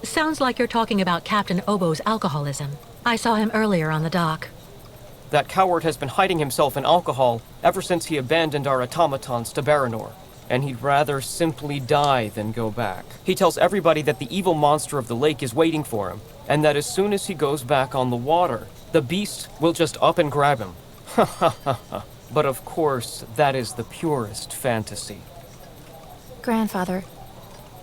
Sounds like you're talking about Captain Obo's alcoholism. I saw him earlier on the dock. That coward has been hiding himself in alcohol ever since he abandoned our automatons to Baranor, and he'd rather simply die than go back. He tells everybody that the evil monster of the lake is waiting for him, and that as soon as he goes back on the water, the beast will just up and grab him. Ha ha ha ha. But of course, that is the purest fantasy. Grandfather,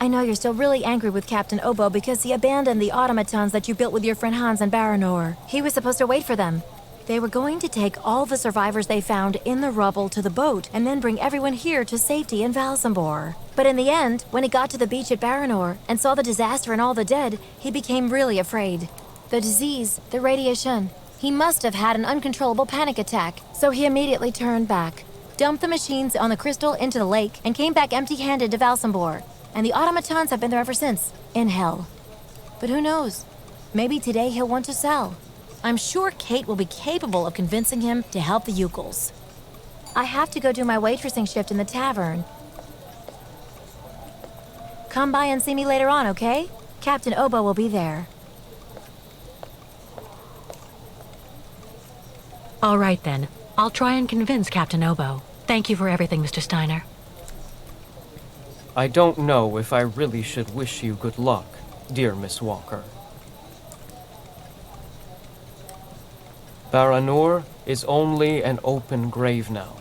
I know you're still really angry with Captain Obo because he abandoned the automatons that you built with your friend Hans and Baranor. He was supposed to wait for them. They were going to take all the survivors they found in the rubble to the boat and then bring everyone here to safety in Valsambor. But in the end, when he got to the beach at Baranor and saw the disaster and all the dead, he became really afraid. The disease, the radiation. He must have had an uncontrollable panic attack, so he immediately turned back, dumped the machines on the Crystal into the lake, and came back empty-handed to Valsambor. And the automatons have been there ever since, in hell. But who knows? Maybe today he'll want to sell. I'm sure Kate will be capable of convincing him to help the Ukels. I have to go do my waitressing shift in the tavern. Come by and see me later on, okay? Captain Obo will be there. All right then. I'll try and convince Captain Obo. Thank you for everything, Mr. Steiner. I don't know if I really should wish you good luck, dear Miss Walker. Baranor is only an open grave now.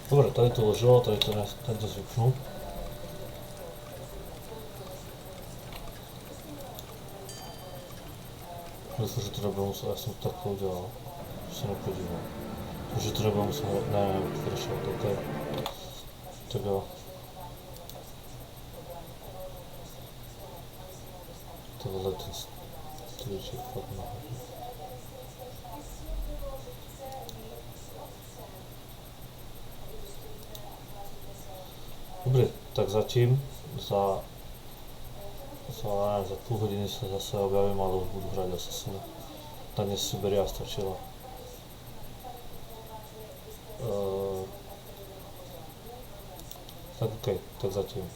Dobre, tady to leželo, tady to tento zvyknu. Myslím, že to nebudu muset, já jsem to takhle udělal, že se nepodívám. Že to nebudu muset, ne, vyšel, to je, tak jo. Tohle ten stříček fakt nahodí. Dobrý, tak zatím za půl hodiny se zase objavím, ale už budu hrát zase na mě Syberia stačila. Tak ok, tak zatím.